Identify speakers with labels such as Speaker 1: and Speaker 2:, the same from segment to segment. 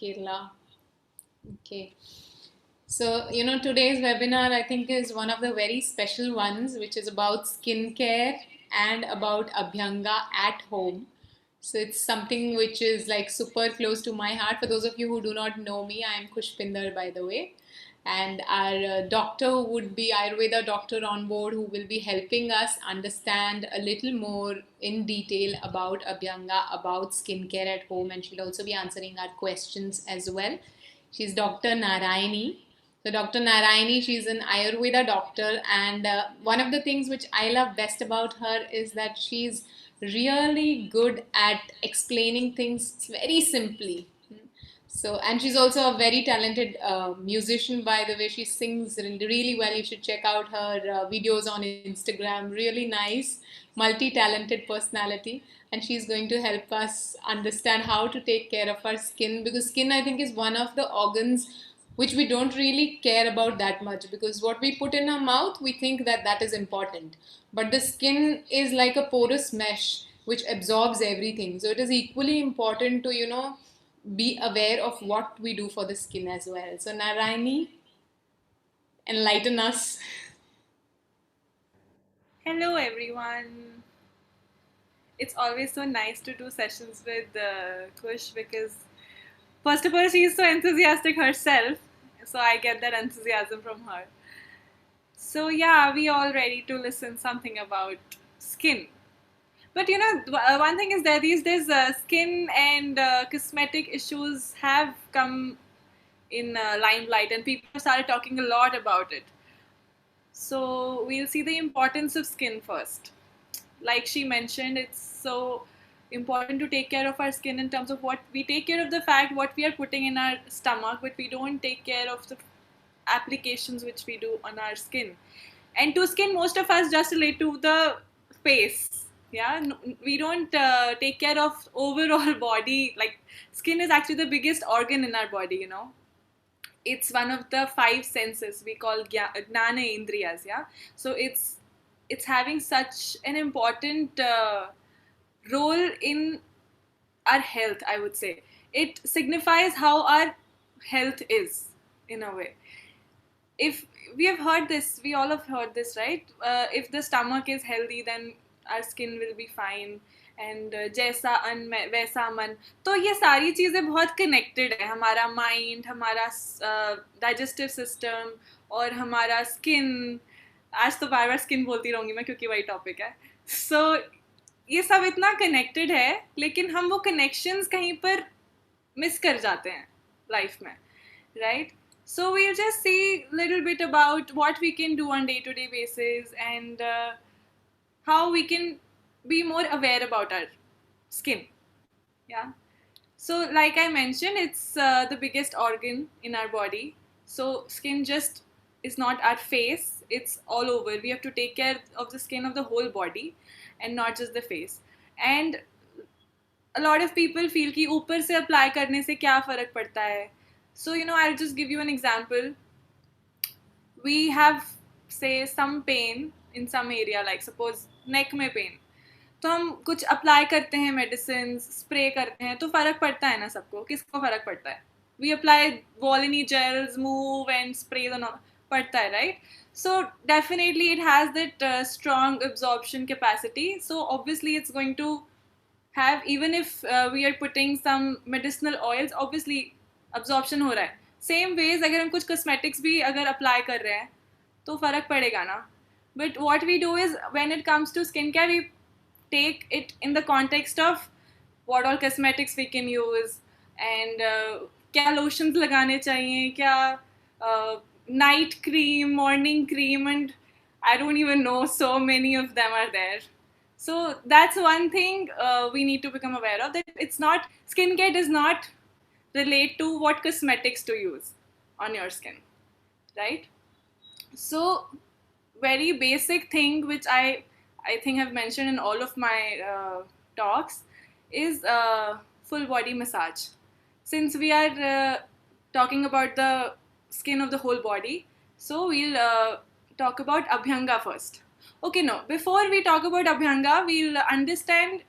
Speaker 1: Kerala. Okay. So, today's webinar I think is one of the very special ones, which is about skincare and about Abhyanga at home. So, it's something which is like super close to my heart. For those of you who do not know me, I am Khushpinder, by the way. And our doctor would be Ayurveda doctor on board who will be helping us understand a little more in detail about Abhyanga, about skincare at home, and she'll also be answering our questions as well. She's Dr. Narayani. So, Dr. Narayani, she's an Ayurveda doctor, and one of the things which I love best about her is that she's really good at explaining things very simply. So, and she's also a very talented musician, by the way. She sings really well. You should check out her videos on Instagram. Really nice, multi talented personality. And she's going to help us understand how to take care of our skin, because skin, I think, is one of the organs which we don't really care about that much, because what we put in our mouth, we think that that is important. But the skin is like a porous mesh which absorbs everything. So, it is equally important to, be aware of what we do for the skin as well. So, Narayani, enlighten us.
Speaker 2: Hello everyone. It's always so nice to do sessions with Kush because first of all she is so enthusiastic herself, so I get that enthusiasm from her. So yeah, we all ready to listen something about skin. But one thing is that these days skin and cosmetic issues have come in limelight, and people have started talking a lot about it. So we'll see the importance of skin first. Like she mentioned, it's so important to take care of our skin in terms of what we take care of the fact what we are putting in our stomach, but we don't take care of the applications which we do on our skin. And to skin, most of us just relate to the face. Yeah, we don't take care of overall body. Like skin is actually the biggest organ in our body. It's one of the five senses we call gnana indriyas. Yeah, so it's having such an important role in our health, I would say. It signifies how our health is, in a way. If we have heard this, we all have heard this, right? If the stomach is healthy, then our skin will be fine. And जैसा अन वैसा मन. तो ये सारी चीज़ें बहुत connected है. हमारा माइंड, हमारा डाइजेस्टिव सिस्टम और हमारा स्किन. आज तो बार बार स्किन बोलती रहूँगी मैं क्योंकि वही टॉपिक है. सो ये सब इतना कनेक्टेड है, लेकिन हम वो कनेक्शंस कहीं पर मिस कर जाते हैं लाइफ में, right? So we'll just see a little bit about what we can do on day-to-day basis, and how we can be more aware about our skin. Yeah. So like I mentioned, it's the biggest organ in our body. So skin just is not our face, it's all over. We have to take care of the skin of the whole body and not just the face. And a lot of people feel कि ऊपर से apply करने से क्या फ़र्क पड़ता है. So I'll just give you an example. We have, say, some pain in some area, like suppose neck में pain. तो हम कुछ अप्लाई करते हैं, मेडिसिन स्प्रे करते हैं, तो फ़र्क पड़ता है ना सबको. किसको फ़र्क पड़ता है? We apply Volini gels, Moov and spray, पड़ता है, right? So definitely it has that strong absorption capacity. So obviously it's going to have, even if we are putting some medicinal oils, obviously absorption हो रहा है. Same ways अगर हम कुछ cosmetics भी अगर apply कर रहे हैं तो फ़र्क पड़ेगा ना. But what we do is, when it comes to skincare, we take it in the context of what all cosmetics we can use, and क्या lotions लगाने चाहिए, क्या night cream, morning cream, and I don't even know, so many of them are there. So that's one thing we need to become aware of, that it's not, skincare does not relate to what cosmetics to use on your skin, right? So very basic thing which I think I've mentioned in all of my talks is full body massage. Since we are talking about the skin of the whole body, so we'll talk about Abhyanga first. Okay, no, before we talk about Abhyanga, we'll understand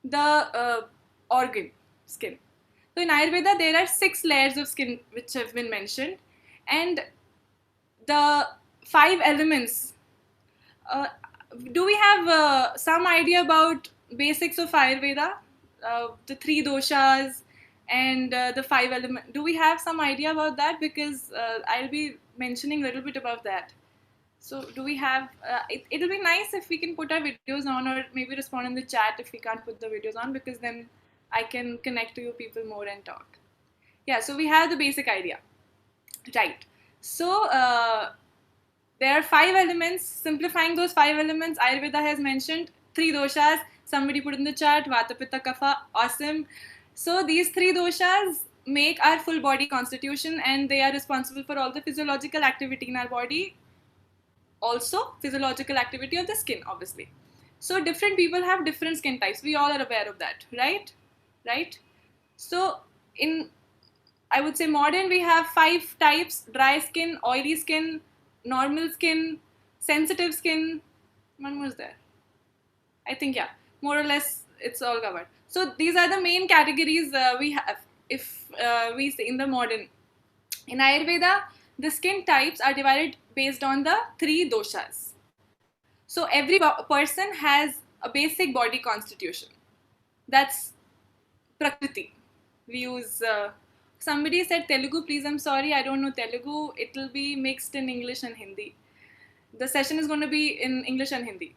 Speaker 2: the organ, skin. So in Ayurveda, there are 6 layers of skin which have been mentioned, and the 5 elements. Uh, do we have some idea about basics of Ayurveda? The 3 doshas and the 5 elements. Do we have some idea about that? Because I'll be mentioning a little bit about that. So do we have, it'll be nice if we can put our videos on, or maybe respond in the chat if we can't put the videos on, because then I can connect to you people more and talk. Yeah, so we have the basic idea. Right. So there are 5 elements. Simplifying those 5 elements, Ayurveda has mentioned 3 doshas. Somebody put in the chat, Vata, Pitta, Kapha. Awesome. So these 3 doshas make our full body constitution, and they are responsible for all the physiological activity in our body. Also, physiological activity of the skin, obviously. So different people have different skin types. We all are aware of that, right? Right? So in, I would say, modern, we have 5 types: dry skin, oily skin, normal skin, sensitive skin. One was there. I think, yeah, more or less it's all covered. So these are the main categories we have, if we say in the modern. In Ayurveda, the skin types are divided based on the 3 doshas. So every person has a basic body constitution. That's Prakriti. We use, somebody said Telugu, please, I'm sorry, I don't know Telugu. It'll be mixed in English and Hindi. The session is going to be in English and Hindi.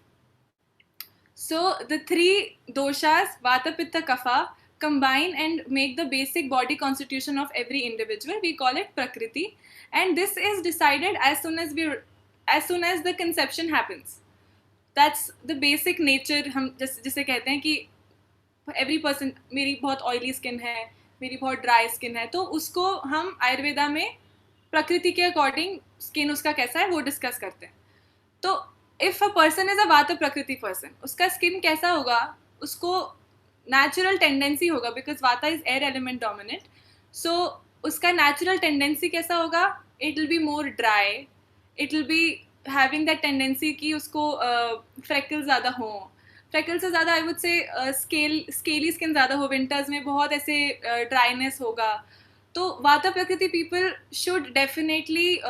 Speaker 2: So the 3 doshas, Vata, Pitta, Kapha, combine and make the basic body constitution of every individual. We call it Prakriti, and this is decided as soon as the conception happens. That's the basic nature. हम जिसे कहते हैं कि every person, मेरी बहुत oily skin है, मेरी बहुत dry skin है, तो उसको हम आयुर्वेदा में प्रकृति के according skin उसका कैसा है वो discuss करते हैं. तो if a person is a Vata Prakriti person, उसका skin कैसा होगा? उसको natural tendency होगा, because Vata is air element dominant. So उसका natural tendency कैसा होगा? It will be more dry. It will be having that tendency कि उसको freckles ज़्यादा हों. Freckles से ज़्यादा I would say scaly skin ज़्यादा हो. Winters में बहुत ऐसे dryness होगा. तो Vata Prakriti people should definitely,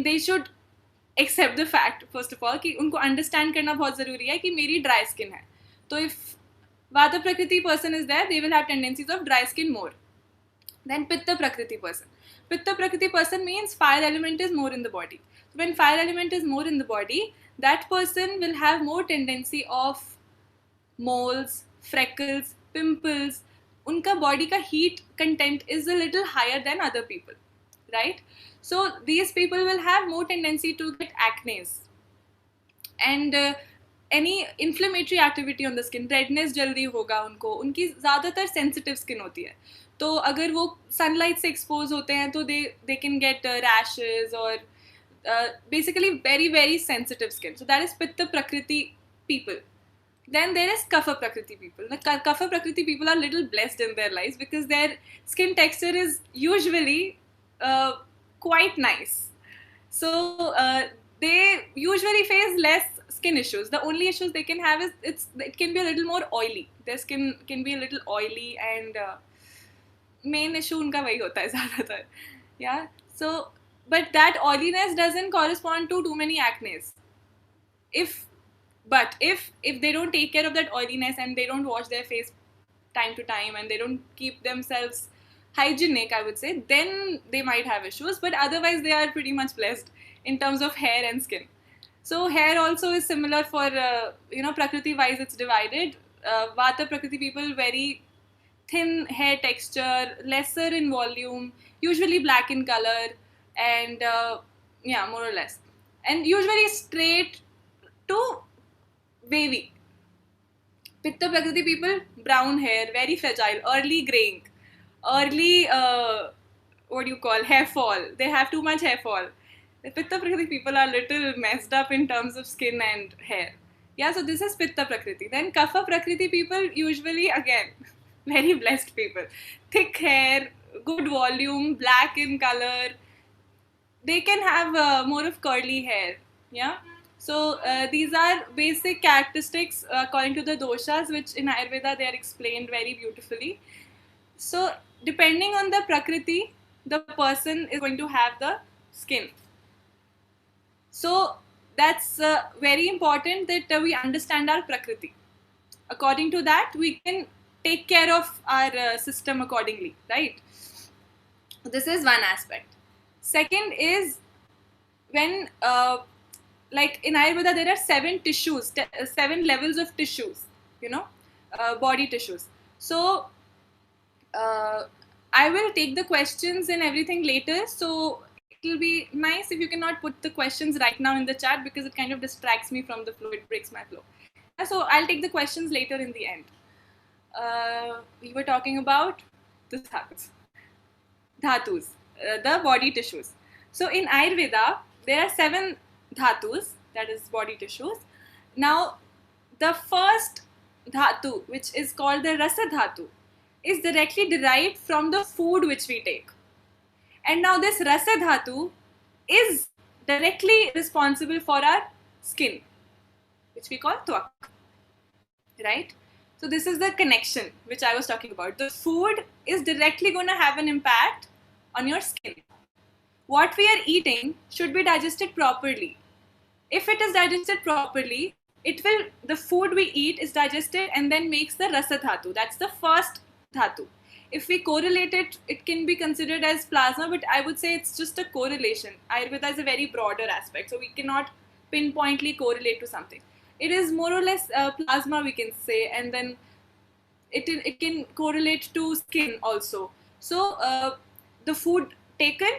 Speaker 2: they should accept the fact, first of all, कि उनको understand करना बहुत ज़रूरी है कि मेरी dry skin है. तो if Vata Prakriti person is there, they will have tendencies of dry skin more. Then Pitta Prakriti person. Pitta Prakriti person means fire element is more in the body. So when fire element is more in the body, that person will have more tendency of moles, freckles, pimples. Unka body ka heat content is a little higher than other people, right? So these people will have more tendency to get acne and any inflammatory activity on the skin. Redness जल्दी होगा उनको. उनकी ज़्यादातर sensitive skin होती है. तो अगर वो sunlight से expose होते हैं तो they can get rashes or basically very very sensitive skin. So that is Pitta Prakriti people. Then there is Kapha Prakriti people. The Kapha Prakriti people are little blessed in their lives because their skin texture is usually quite nice. So they usually face less skin issues. The only issues they can have is it can be a little more oily. Their skin can be a little oily, and main issue unka wahi hota hai zyadatar. Yeah. So, but that oiliness doesn't correspond to too many acnes. If they don't take care of that oiliness and they don't wash their face time to time and they don't keep themselves hygienic, I would say, then they might have issues. But otherwise, they are pretty much blessed in terms of hair and skin. So hair also is similar for, Prakriti wise it's divided. Vata Prakriti people, very thin hair texture, lesser in volume, usually black in color, and more or less. And usually straight to wavy. Pitta Prakriti people, brown hair, very fragile, early graying, early, hair fall. They have too much hair fall. The Pitta Prakriti people are little messed up in terms of skin and hair. Yeah, so this is Pitta Prakriti. Then Kapha Prakriti people, usually again, very blessed people. Thick hair, good volume, black in color. They can have more of curly hair. Yeah. So these are basic characteristics according to the doshas, which in Ayurveda they are explained very beautifully. So depending on the prakriti, the person is going to have the skin. So that's very important that we understand our prakriti. According to that, we can take care of our system accordingly, right? This is one aspect. Second is when, like in Ayurveda, there are seven levels of tissues, you know, body tissues. So uh, I will take the questions and everything later. So it will be nice if you cannot put the questions right now in the chat because it kind of distracts me from the flow. It breaks my flow. So I'll take the questions later in the end. We were talking about the dhatus, the body tissues. So in Ayurveda, there are seven dhatus, that is body tissues. Now, the first dhatu, which is called the rasa dhatu, is directly derived from the food which we take. And now this rasa dhatu is directly responsible for our skin, which we call twak, right? So this is the connection which I was talking about. The food is directly going to have an impact on your skin. What we are eating should be digested properly. If it is digested properly, the food we eat is digested and then makes the rasa dhatu. That's the first dhatu. If we correlate it, it can be considered as plasma, but I would say it's just a correlation. Ayurveda is a very broader aspect, so we cannot pinpointly correlate to something. It is more or less plasma, we can say, and then it can correlate to skin also. So the food taken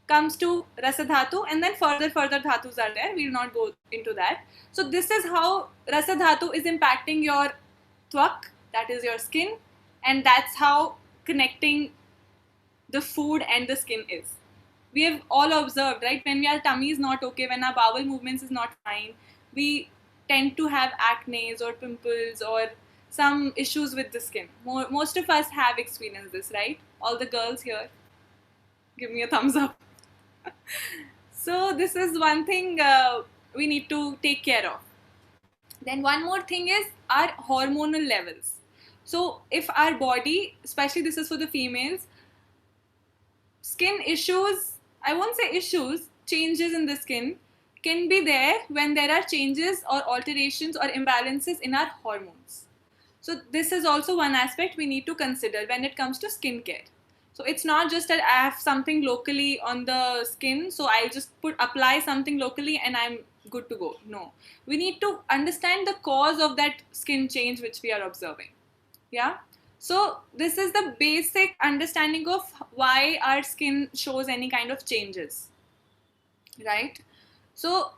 Speaker 2: comes to rasa dhatu, and then further dhatus are there. We will not go into that. So this is how rasa dhatu is impacting your twak, that is your skin, and that's how connecting the food and the skin is. We have all observed, right? When our tummy is not okay, when our bowel movements is not fine, we tend to have acne or pimples or some issues with the skin. Most of us have experienced this, right? All the girls here, give me a thumbs up. So this is one thing we need to take care of. Then one more thing is our hormonal levels. So if our body, especially this is for the females, skin issues, I won't say issues, changes in the skin can be there when there are changes or alterations or imbalances in our hormones. So this is also one aspect we need to consider when it comes to skincare. So it's not just that I have something locally on the skin, so I'll just apply something locally and I'm good to go. No, we need to understand the cause of that skin change which we are observing. Yeah. So this is the basic understanding of why our skin shows any kind of changes, right? So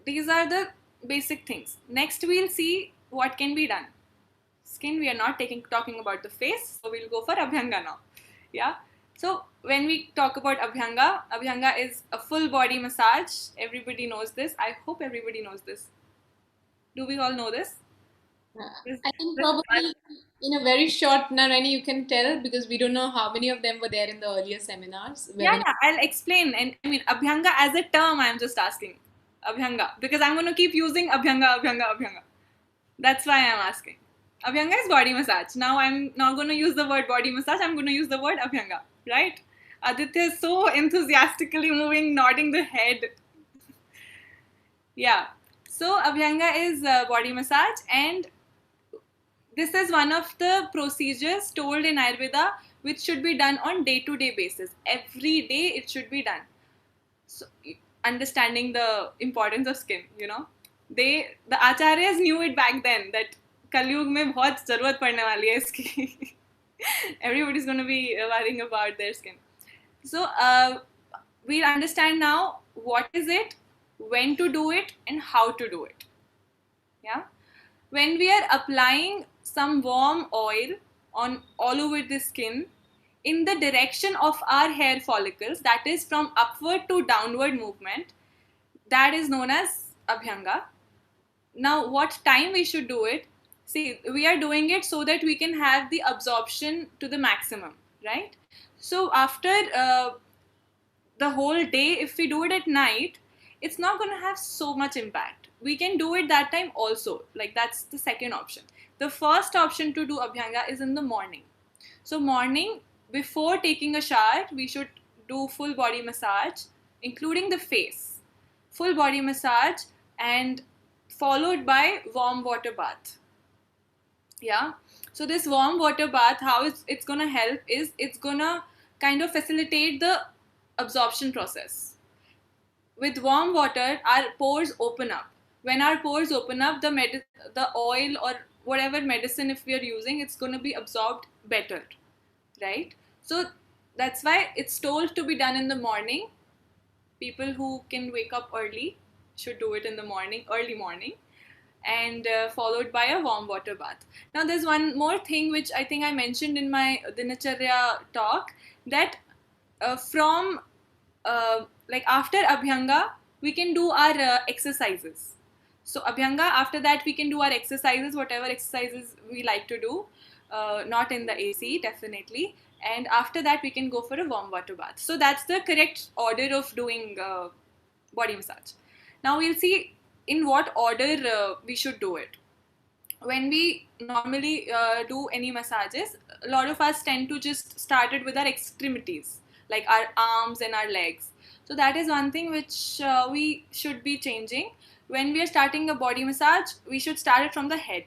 Speaker 2: these are the basic things. Next we'll see what can be done. Skin, we are not talking about the face, so we'll go for Abhyanga now. Yeah. So when we talk about Abhyanga is a full body massage. Everybody knows this. I hope everybody knows this. Do we all know this?
Speaker 1: I think probably in a very short, Narani, you can tell because we don't know how many of them were there in the earlier seminars.
Speaker 2: Yeah, I'll explain. And I mean, Abhyanga as a term, I'm just asking. Abhyanga. Because I'm going to keep using Abhyanga. That's why I'm asking. Abhyanga is body massage. Now I'm not going to use the word body massage. I'm going to use the word Abhyanga. Right? Aditya is so enthusiastically moving, nodding the head. Yeah. So Abhyanga is body massage, and this is one of the procedures told in Ayurveda which should be done on day-to-day basis. Every day it should be done. So understanding the importance of skin, the acharyas knew it back then that Kalyug mein bahut zarurat padne wali hai iski. Everybody's going to be worrying about their skin. So we'll understand now what is it, when to do it, and how to do it. Yeah. When we are applying some warm oil on all over the skin in the direction of our hair follicles, that is from upward to downward movement, that is known as Abhyanga. Now, what time we should do it? See, we are doing it so that we can have the absorption to the maximum, right? So after the whole day, if we do it at night, it's not going to have so much impact. We can do it that time also. Like, that's the second option. The first option to do Abhyanga is in the morning. So morning, before taking a shower, we should do full body massage, including the face. Full body massage and followed by warm water bath. Yeah. So this warm water bath, how it's gonna help is it's gonna kind of facilitate the absorption process. With warm water, our pores open up. When our pores open up, the oil or whatever medicine if we are using, it's gonna be absorbed better, right? So that's why it's told to be done in the morning. People who can wake up early should do it in the morning, early morning, and followed by a warm water bath. Now, there's one more thing which I think I mentioned in my Dinacharya talk, that from like after Abhyanga, we can do our exercises. So Abhyanga, after that we can do our exercises, whatever exercises we like to do, not in the AC, definitely. And after that we can go for a warm water bath. So that's the correct order of doing body massage. Now we'll see in what order we should do it. When we normally do any massages, a lot of us tend to just start it with our extremities, like our arms and our legs. So that is one thing which we should be changing. When we are starting a body massage, we should start it from the head.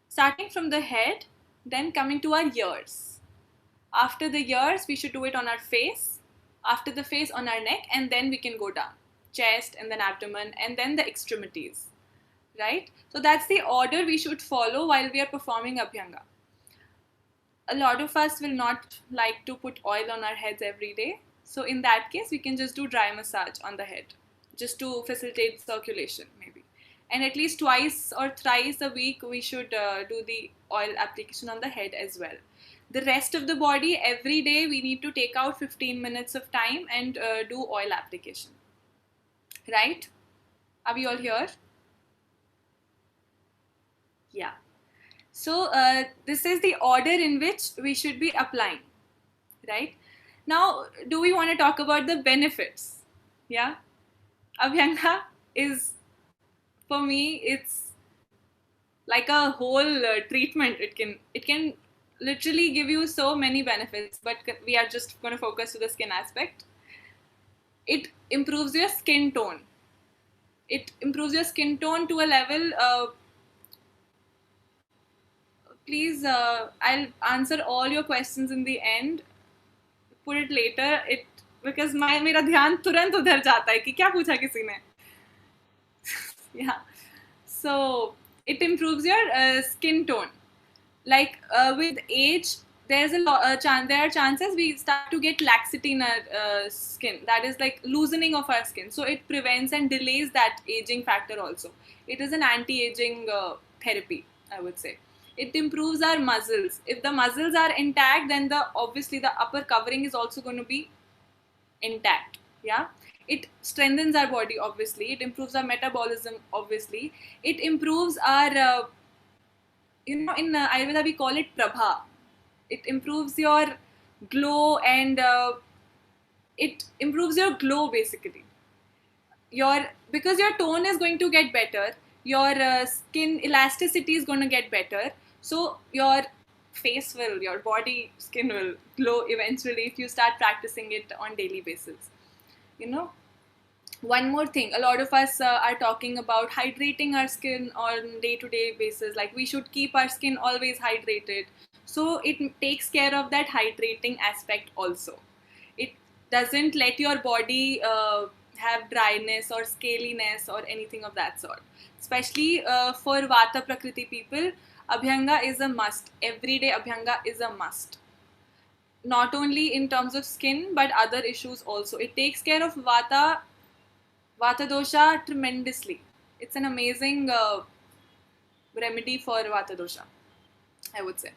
Speaker 2: Starting from the head, then coming to our ears. After the ears, we should do it on our face. After the face, on our neck, and then we can go down. Chest, and then abdomen, and then the extremities. Right? So that's the order we should follow while we are performing Abhyanga. A lot of us will not like to put oil on our heads every day. So in that case, we can just do dry massage on the head, just to facilitate circulation maybe. And at least twice or thrice a week, we should do the oil application on the head as well. The rest of the body, every day, we need to take out 15 minutes of time and do oil application. Right? Are we all here? Yeah. So this is the order in which we should be applying, right? Now, do we want to talk about the benefits? Yeah. Abhyanga is, for me, it's like a whole treatment. It can literally give you so many benefits, but we are just going to focus to the skin aspect. It improves your skin tone. It improves your skin tone to a level. Please, I'll answer all your questions in the end. Put it later. It because मेरा ध्यान तुरंत उधर जाता है कि क्या पूछा किसी ने. Yeah. So it improves your skin tone. Like with age, there's there are chances we start to get laxity in our skin. That is like loosening of our skin. So it prevents and delays that aging factor also. It is an anti-aging therapy, I would say. It improves our muscles. If the muscles are intact, then obviously the upper covering is also going to be intact. Yeah. It strengthens our body, obviously. It improves our metabolism, obviously. It improves our, in Ayurveda we call it prabha. It improves your glow and it improves your glow basically. Because your tone is going to get better, your skin elasticity is going to get better. So your your body skin will glow eventually if you start practicing it on daily basis. One more thing, a lot of us are talking about hydrating our skin on day-to-day basis. Like we should keep our skin always hydrated. So it takes care of that hydrating aspect also. It doesn't let your body have dryness or scaliness or anything of that sort. Especially for Vata Prakriti people, Abhyanga is a must. Everyday Abhyanga is a must. Not only in terms of skin, but other issues also. It takes care of Vata dosha tremendously. It's an amazing remedy for Vata dosha, I would say.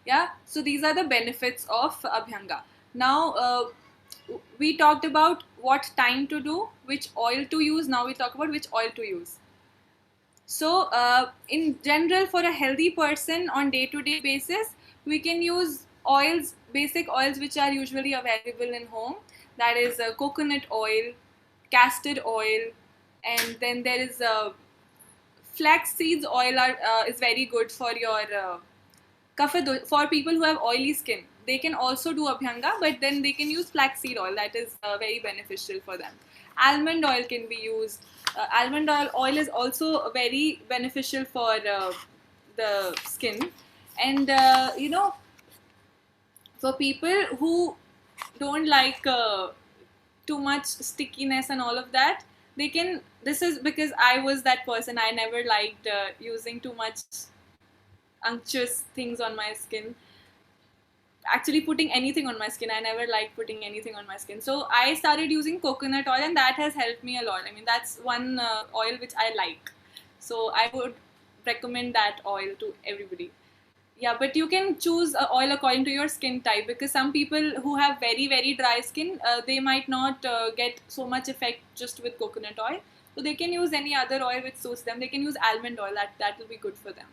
Speaker 2: Yeah, so these are the benefits of Abhyanga. Now, we talked about what time to do, which oil to use. Now we talk about which oil to use. So, in general, for a healthy person on day-to-day basis, we can use oils, basic oils which are usually available in home. That is coconut oil, castor oil, and then there is flax seeds oil is very good for your for people who have oily skin. they can also do Abhyanga, but then they can use flaxseed oil. That is very beneficial for them. Almond oil can be used. Almond oil is also very beneficial for the skin. And for people who don't like too much stickiness and all of that, they can, this is because I was that person. I never liked using too much unctuous things on my skin, actually putting anything on my skin. I never liked putting anything on my skin, so I started using coconut oil, and that has helped me a lot. I mean, that's one oil which I like, so I would recommend that oil to everybody. Yeah, but you can choose oil according to your skin type, because some people who have very very dry skin, they might not get so much effect just with coconut oil, so they can use any other oil which suits them. They can use almond oil, that will be good for them.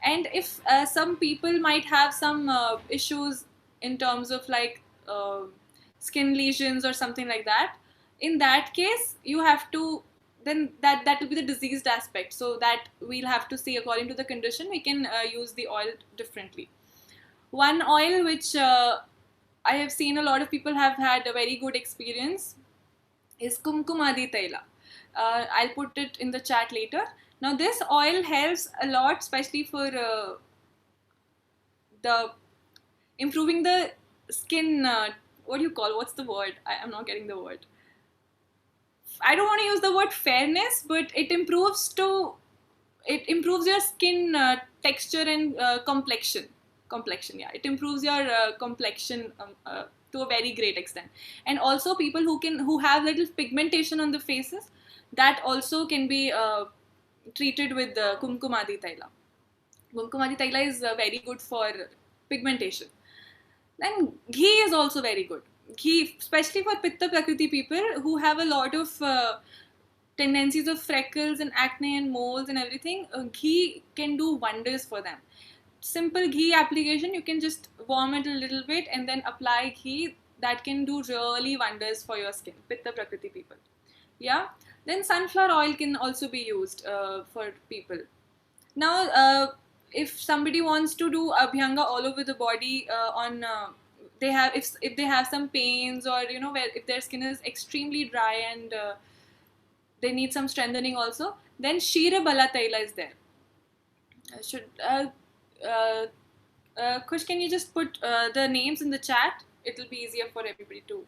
Speaker 2: And if some people might have some issues in terms of like skin lesions or something like that, in that case you have to, then that will be the diseased aspect, so that we'll have to see according to the condition. We can use the oil differently. One oil which I have seen a lot of people have had a very good experience is Kumkumadi Taila. I'll put it in the chat later. Now this oil helps a lot, especially for the improving the skin. What do you call? What's the word? I'm not getting the word. I don't want to use the word fairness, but it improves your skin texture and complexion. Yeah, it improves your complexion to a very great extent. And also people who have little pigmentation on the faces, that also can be treated with the Kumkumadi Taila. Kumkumadi Taila is very good for pigmentation. Then ghee is also very good. Ghee, especially for Pitta Prakriti people who have a lot of tendencies of freckles and acne and moles and everything, ghee can do wonders for them. Simple ghee application, you can just warm it a little bit and then apply ghee. That can do really wonders for your skin, Pitta Prakriti people. Yeah. Then sunflower oil can also be used for people. Now, if somebody wants to do Abhyanga all over the body, they have, if they have some pains, or if their skin is extremely dry and they need some strengthening also, then Shira Bala Taila is there. Kush, can you just put the names in the chat? It will be easier for everybody to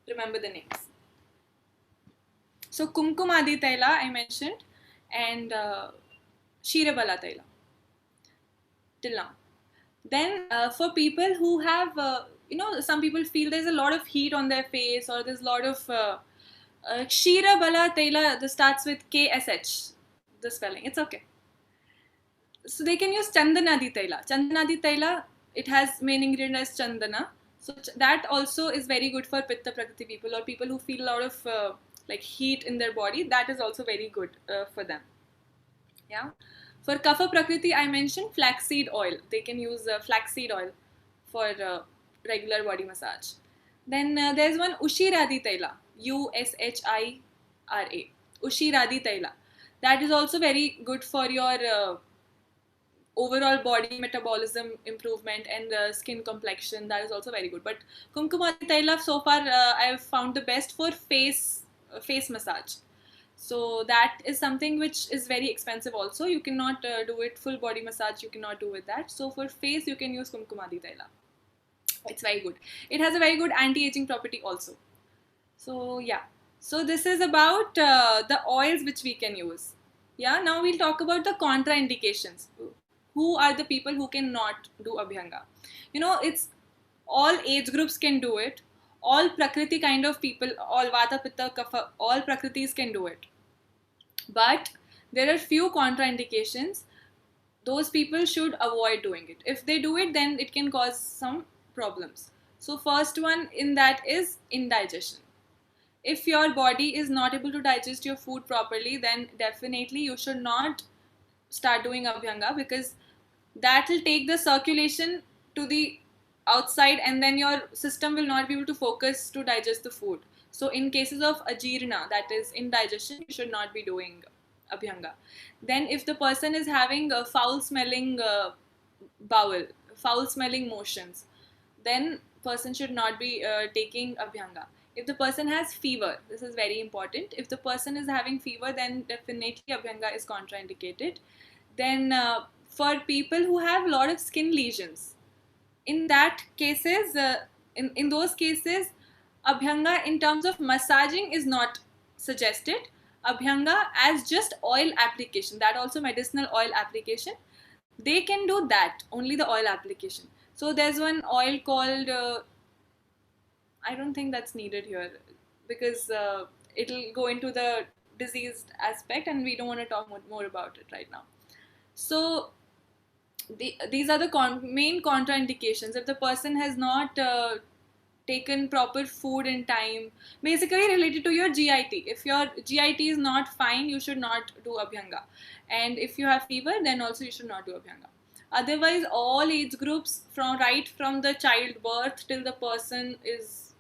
Speaker 2: remember the names. So Kumkumadi Taila I mentioned, and Shira Bala Taila till now. Then for people who have, some people feel there's a lot of heat on their face, or there's a lot of Kshira Bala Taila, this starts with KSH, the spelling, it's okay. So they can use Chandanadi Taila. Chandanadi Taila, it has main ingredient as Chandana. So that also is very good for Pitta Prakriti people, or people who feel a lot of like heat in their body. That is also very good for them. Yeah. For Kapha Prakriti, I mentioned flaxseed oil. They can use flaxseed oil for regular body massage. Then there's one Ushiradi Taila, Ushira. Ushiradi Taila. That is also very good for your overall body metabolism improvement and skin complexion. That is also very good. But Kumkumadi Taila so far I have found the best for face massage. So that is something which is very expensive also. You cannot do it full body massage, you cannot do with that. So for face you can use Kumkumadi Taila. It's very good. It has a very good anti-aging property also. So yeah. So this is about the oils which we can use. Yeah, now we'll talk about the contraindications. Who are the people who cannot do Abhyanga? It's all age groups can do it. All Prakriti kind of people, all Vata, Pitta, Kapha, all Prakritis can do it. But there are few contraindications. Those people should avoid doing it. If they do it, then it can cause some problems. So first one in that is indigestion. If your body is not able to digest your food properly, then definitely you should not start doing Abhyanga, because that will take the circulation to the outside, and then your system will not be able to focus to digest the food. So in cases of ajirna, that is indigestion, you should not be doing Abhyanga. Then if the person is having a foul smelling bowel, foul smelling motions, then person should not be taking Abhyanga. If the person has fever, this is very important. If the person is having fever, then definitely Abhyanga is contraindicated. Then for people who have a lot of skin lesions, in that cases, in those cases, Abhyanga in terms of massaging is not suggested. Abhyanga as just oil application, that also medicinal oil application, they can do that, only the oil application. So there's one oil called, I don't think that's needed here because it'll go into the diseased aspect and we don't want to talk more about it right now. So these are the main contraindications. If the person has not taken proper food in time, basically related to your GIT. If your GIT is not fine, you should not do Abhyanga. And if you have fever, then also you should not do Abhyanga. Otherwise, all age groups, from right from the childbirth till the person is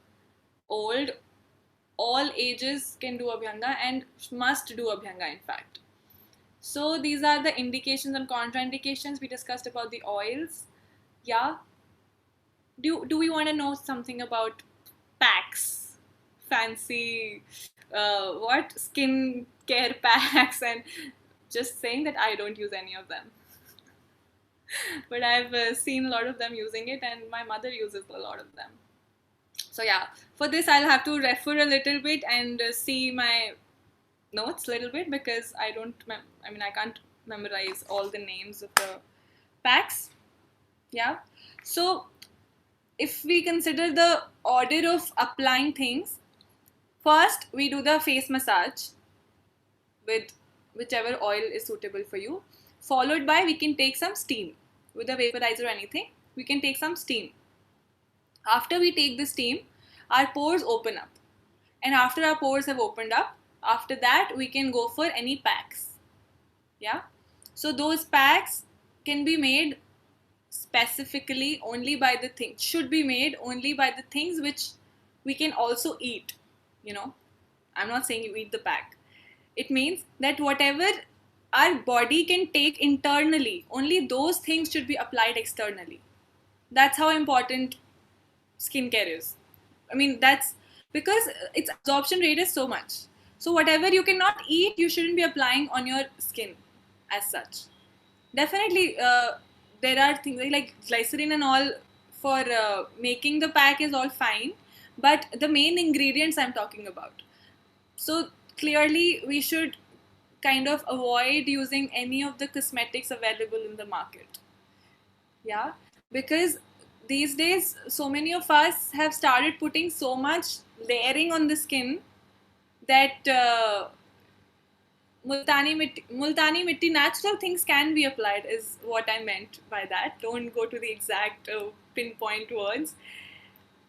Speaker 2: old, all ages can do Abhyanga and must do Abhyanga in fact. So these are the indications and contraindications. We discussed about the oils. Yeah. Do we want to know something about packs? Fancy what? Skin care packs, and just saying that I don't use any of them. But I've seen a lot of them using it, and my mother uses a lot of them. So yeah, for this I'll have to refer a little bit and see my notes a little bit because I can't memorize all the names of the packs. Yeah. So if we consider the order of applying things, first we do the face massage with whichever oil is suitable for you, followed by we can take some steam with a vaporizer or anything. We can take some steam. After we take the steam, our pores open up, and after our pores have opened up, after that we can go for any packs. Yeah. So those packs can be made specifically only by the things, should be made only by the things which we can also eat. I'm not saying you eat the pack. It means that whatever our body can take internally, only those things should be applied externally. That's how important skincare is. That's because its absorption rate is so much. So whatever you cannot eat, you shouldn't be applying on your skin as such. Definitely, there are things like glycerin and all for making the pack is all fine, but the main ingredients I'm talking about. So clearly, we should kind of avoid using any of the cosmetics available in the market. Yeah, because these days, so many of us have started putting so much layering on the skin that multani mitti, natural things can be applied, is what I meant by that. Don't go to the exact pinpoint words.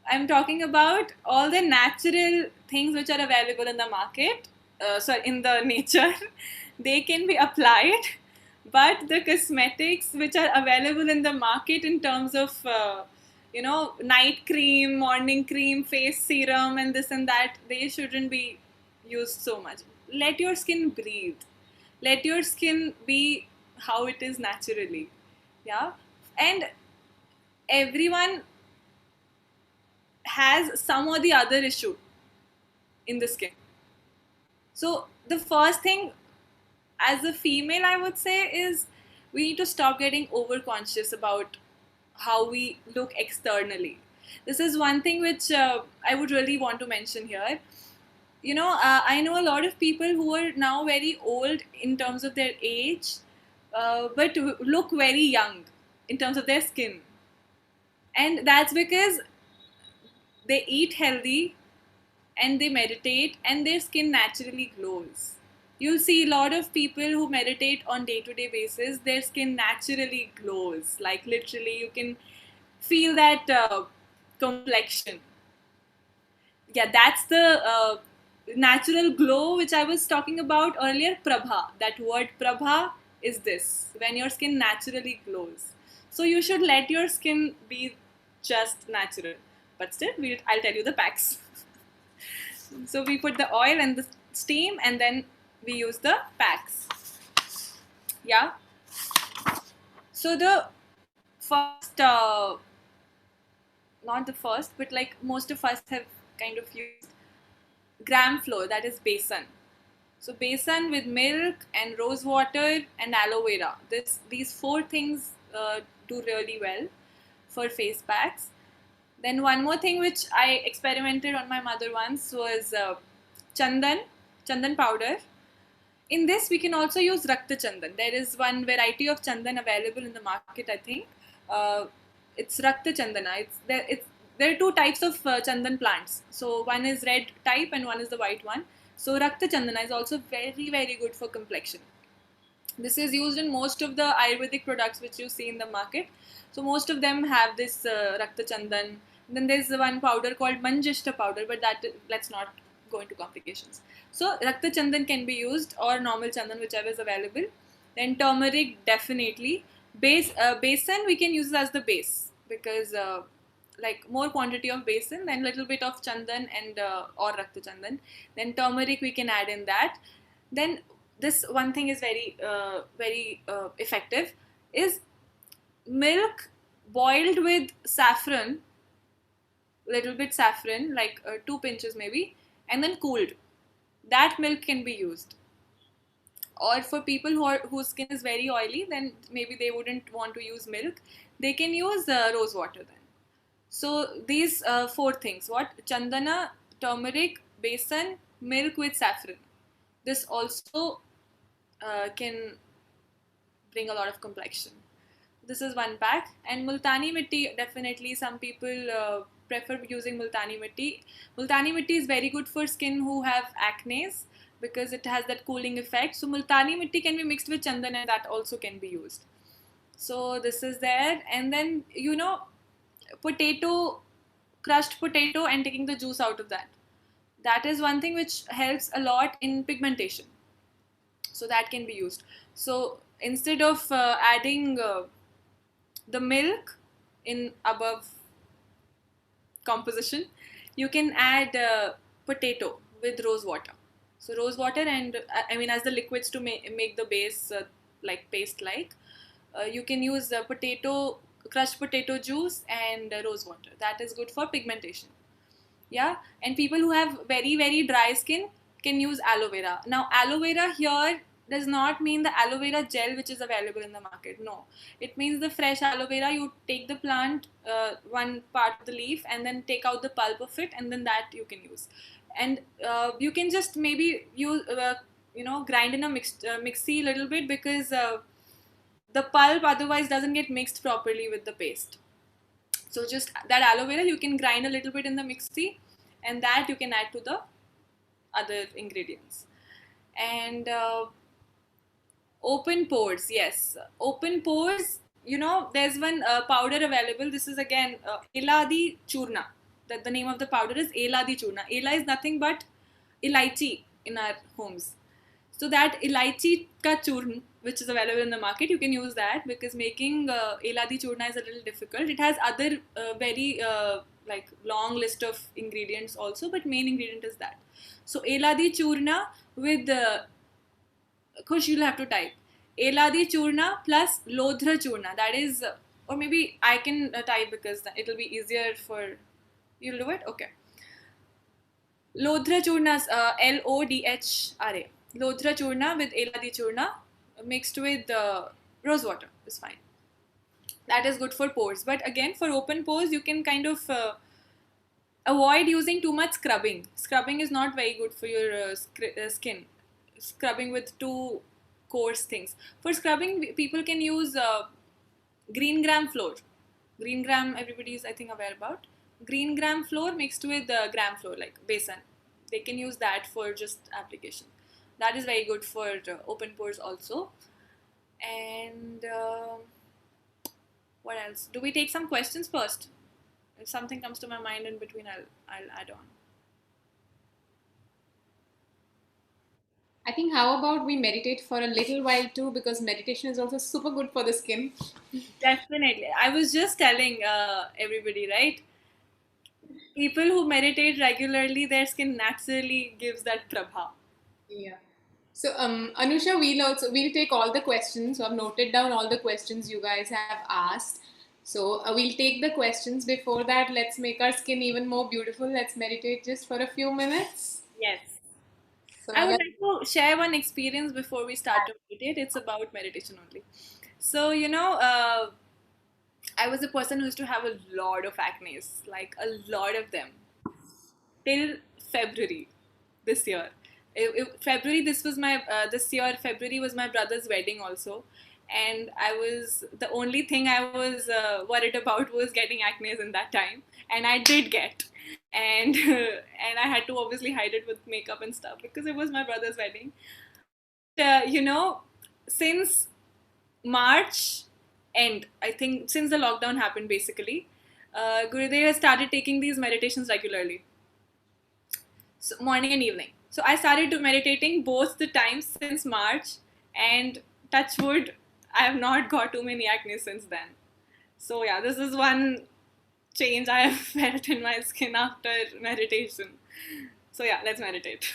Speaker 2: I'm talking about all the natural things which are available in the market, in the nature. They can be applied, but the cosmetics which are available in the market in terms of night cream, morning cream, face serum, and this and that, they shouldn't be used so much. Let your skin breathe. Let your skin be how it is naturally. Yeah. And everyone has some or the other issue in the skin. So the first thing as a female, I would say, is we need to stop getting over conscious about how we look externally. This is one thing which I would really want to mention here. I know a lot of people who are now very old in terms of their age, but look very young in terms of their skin. And that's because they eat healthy and they meditate and their skin naturally glows. You'll see a lot of people who meditate on day-to-day basis, their skin naturally glows. Like literally you can feel that complexion. Yeah, that's the natural glow which I was talking about earlier, prabha. That word prabha is this, when your skin naturally glows. So you should let your skin be just natural. But still, I'll tell you the packs. So we put the oil and the steam and then we use the packs. Yeah. So the first not the first, but like most of us have kind of used gram flour, that is besan. So besan with milk and rose water and aloe vera. These four things do really well for face packs. Then one more thing which I experimented on my mother once was chandan powder. In this, we can also use Rakta Chandan. There is one variety of Chandan available in the market, I think. Uh, it's Rakta Chandana. There are two types of Chandan plants. So one is red type and one is the white one. So Rakta Chandana is also very, very good for complexion. This is used in most of the Ayurvedic products which you see in the market. So most of them have this Rakta Chandan. Then there's one powder called Manjishta powder, but that let's not go into complications. So Rakta Chandan can be used or normal Chandan, whichever is available. Then turmeric definitely. Besan we can use as the base because like more quantity of besan, then little bit of chandan and or rakta chandan. Then turmeric we can add in that. Then this one thing is very effective is milk boiled with saffron, little bit saffron, like 2 pinches maybe, and then cooled. That milk can be used. Or for people whose skin is very oily, then maybe they wouldn't want to use milk. They can use rose water then. So these four things: what chandana, turmeric, besan, milk with saffron. This also can bring a lot of complexion. This is one pack. And multani mitti, definitely some people prefer using multani mitti. Multani mitti is very good for skin who have acne because it has that cooling effect. So multani mitti can be mixed with chandan and that also can be used. So this is there. And then potato, crushed potato and taking the juice out of that. That is one thing which helps a lot in pigmentation. So that can be used. So instead of adding the milk in above composition, you can add potato with rose water. So rose water and I mean as the liquids to make the base like paste like. You can use crushed potato juice and rose water. That is good for pigmentation. Yeah, and people who have very very dry skin can use aloe vera. Now aloe vera here does not mean the aloe vera gel which is available in the market. No, it means the fresh aloe vera. You take the plant, one part of the leaf, and then take out the pulp of it, and then that you can use. And you can just maybe use grind in a mixie a little bit because the pulp otherwise doesn't get mixed properly with the paste. So just that aloe vera you can grind a little bit in the mixie, and that you can add to the other ingredients. And open pores, yes, open pores. There's one powder available. This is again Eladi Churna. That the name of the powder is Eladi Churna. Ela is nothing but elaichi in our homes. So that elaichi ka churn, which is available in the market, you can use that because making eladi churna is a little difficult. It has other very like long list of ingredients also, but main ingredient is that. So eladi churna with Kush, you'll have to type eladi churna plus lodhra churna. That is, or maybe I can type because it'll be easier for you'll do it. Okay. Lodhra churna, Lodhra. Lodhra churna with eladi churna mixed with rose water is fine. That is good for pores. But again, for open pores, you can kind of avoid using too much scrubbing. Scrubbing is not very good for your skin. Scrubbing with too coarse things. For scrubbing, people can use green gram flour. Green gram, everybody is I think aware about. Green gram flour mixed with gram flour like besan. They can use that for just application. That is very good for open pores also. And what else? Do we take some questions first? If something comes to my mind in between, I'll add on.
Speaker 1: I think how about we meditate for a little while too, because meditation is also super good for the skin.
Speaker 2: Definitely. I was just telling everybody, right? People who meditate regularly, their skin naturally gives that prabha.
Speaker 1: Yeah. So Anusha, we'll take all the questions. So I've noted down all the questions you guys have asked. So we'll take the questions. Before that, let's make our skin even more beautiful. Let's meditate just for a few minutes.
Speaker 2: Yes.
Speaker 1: So
Speaker 2: I would
Speaker 1: let's.
Speaker 2: like to share one experience before we start to meditate. It's about meditation only. So, I was a person who used to have a lot of acne, like a lot of them, till February this year. February, this year, February was my brother's wedding also. And the only thing I was worried about was getting acne in that time. And I did get. And, and I had to obviously hide it with makeup and stuff because it was my brother's wedding. uh, you know, since March end, I think since the lockdown happened basically, Gurudev has started taking these meditations regularly, so morning and evening. So I started to meditating both the times since March, and touch wood, I have not got too many acne since then. So yeah, this is one change I have felt in my skin after meditation. So yeah, let's meditate.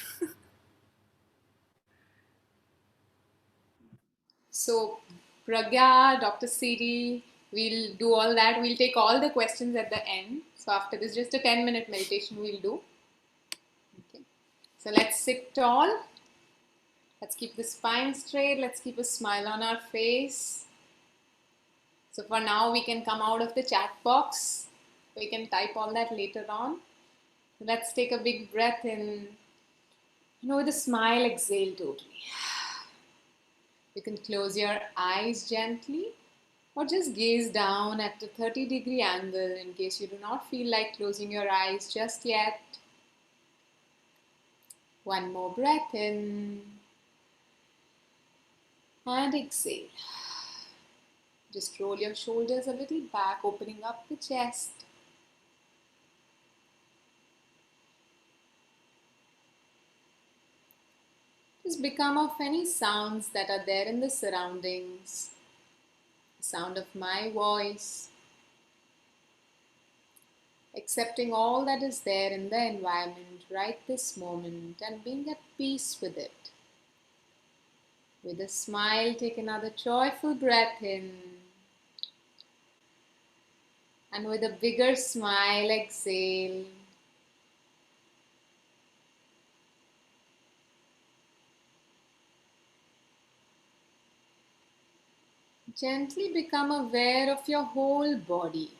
Speaker 1: So Pragya, Dr. Siri, we'll do all that. We'll take all the questions at the end. So after this, just a 10-minute meditation we'll do. Okay. So let's sit tall. Let's keep the spine straight. Let's keep a smile on our face. So for now, we can come out of the chat box. We can type all that later on. Let's take a big breath in. With a smile, exhale totally. You can close your eyes gently or just gaze down at a 30-degree angle in case you do not feel like closing your eyes just yet. One more breath in and exhale. Just roll your shoulders a little back, opening up the chest. Just become of any sounds that are there in the surroundings. The sound of my voice. Accepting all that is there in the environment right this moment and being at peace with it. With a smile, take another joyful breath in. And with a bigger smile, exhale. Gently become aware of your whole body.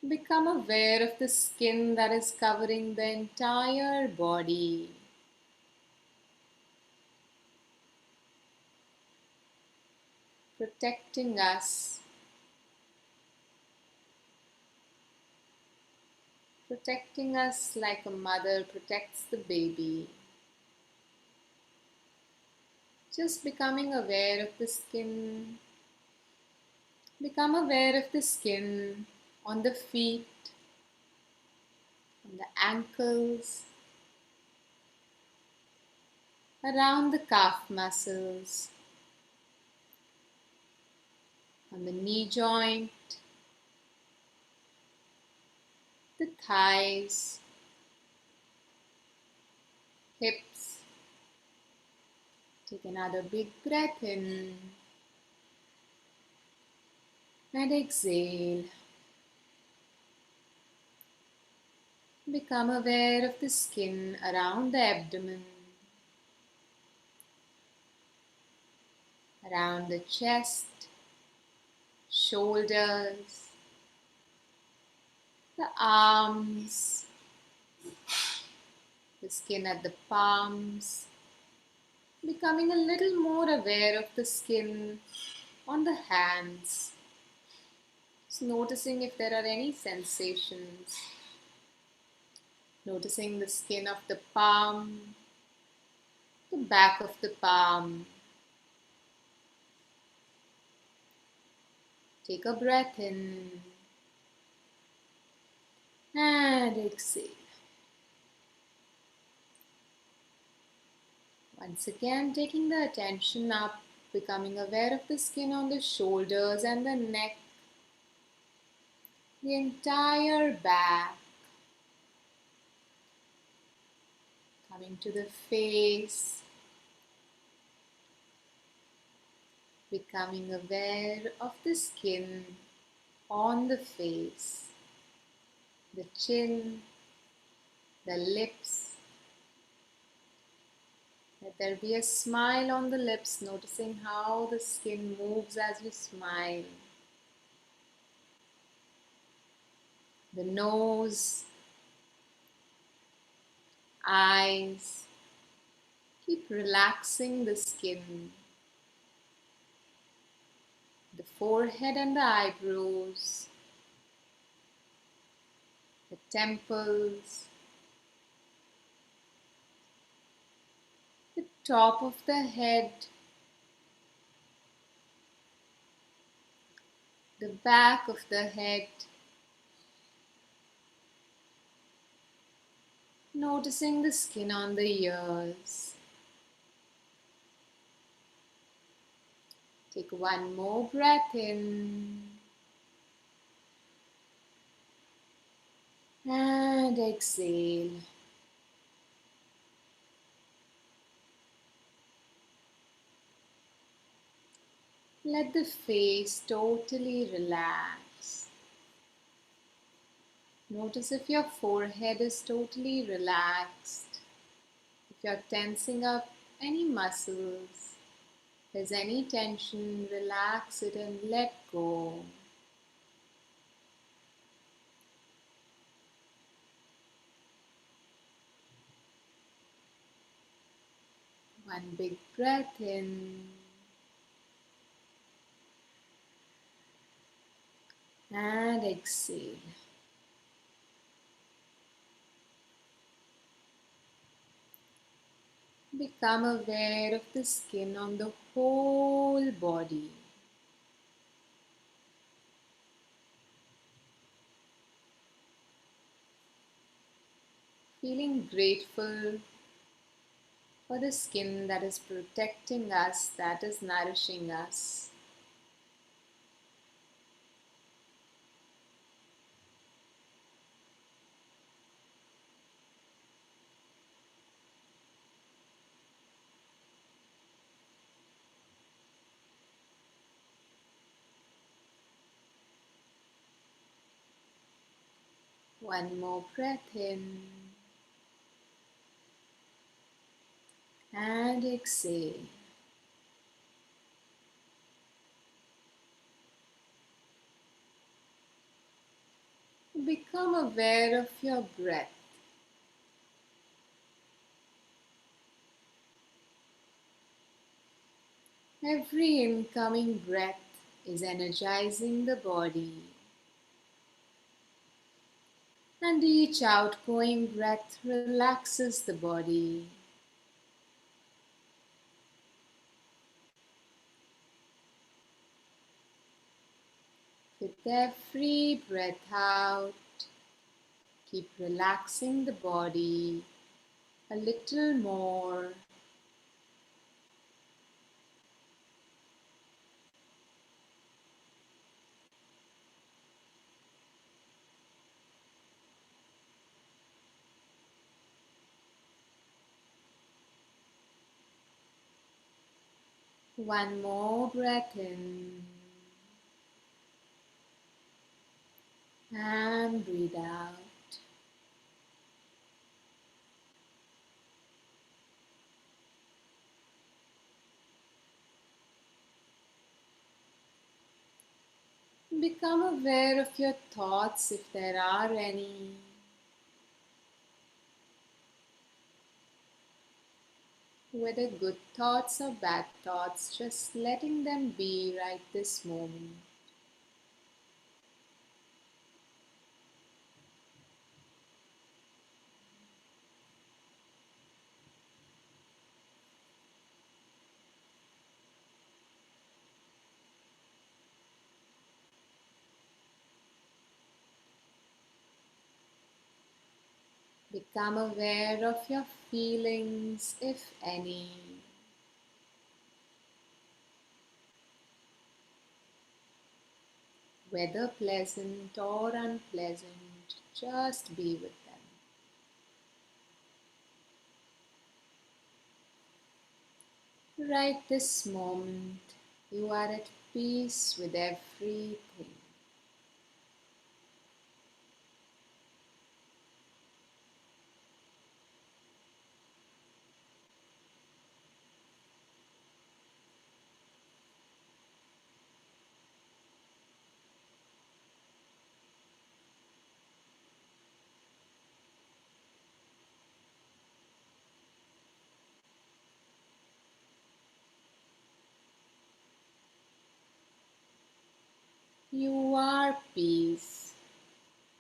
Speaker 1: Become aware of the skin that is covering the entire body. Protecting us. Protecting us like a mother protects the baby. Just becoming aware of the skin. Become aware of the skin on the feet, on the ankles, around the calf muscles, on the knee joint, the thighs, hips. Take another big breath in and exhale. Become aware of the skin around the abdomen, around the chest, shoulders, the arms, the skin at the palms. Becoming a little more aware of the skin on the hands. Just noticing if there are any sensations. Noticing the skin of the palm, the back of the palm. Take a breath in and exhale. Once again, taking the attention up, becoming aware of the skin on the shoulders and the neck, the entire back, coming to the face, becoming aware of the skin on the face, the chin, the lips. Let there be a smile on the lips, noticing how the skin moves as you smile. The nose, eyes. Keep relaxing the skin, the forehead and the eyebrows, the temples, the top of the head, the back of the head, noticing the skin on the ears. Take one more breath in and exhale. Let the face totally relax. Notice if your forehead is totally relaxed, if you're tensing up any muscles. If there's any tension, relax it and let go. One big breath in and exhale. Become aware of the skin on the whole body. Feeling grateful for the skin that is protecting us, that is nourishing us. One more breath in and exhale. Become aware of your breath. Every incoming breath is energizing the body, and each outgoing breath relaxes the body. With every breath out, keep relaxing the body a little more. One more breath in and breathe out. Become aware of your thoughts if there are any. Whether good thoughts or bad thoughts, just letting them be right this moment. Become aware of your feelings, if any. Whether pleasant or unpleasant, just be with them. Right this moment, You are at peace with everything. You are peace.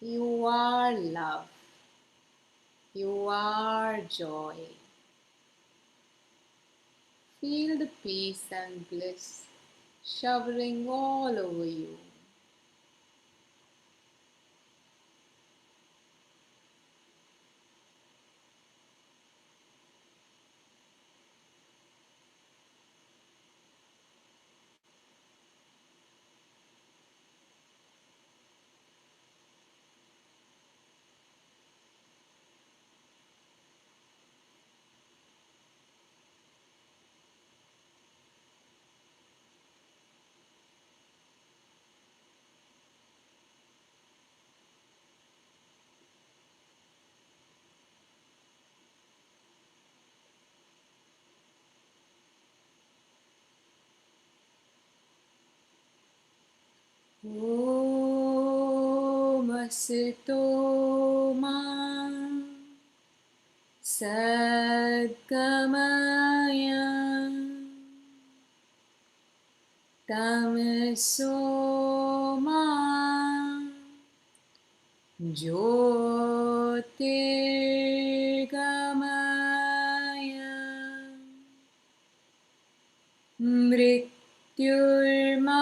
Speaker 1: You are love. You are joy. Feel the peace and bliss showering all over you. Om Asito Ma Sadgamaya Tameso Ma Jyotirgamaya Mrityurma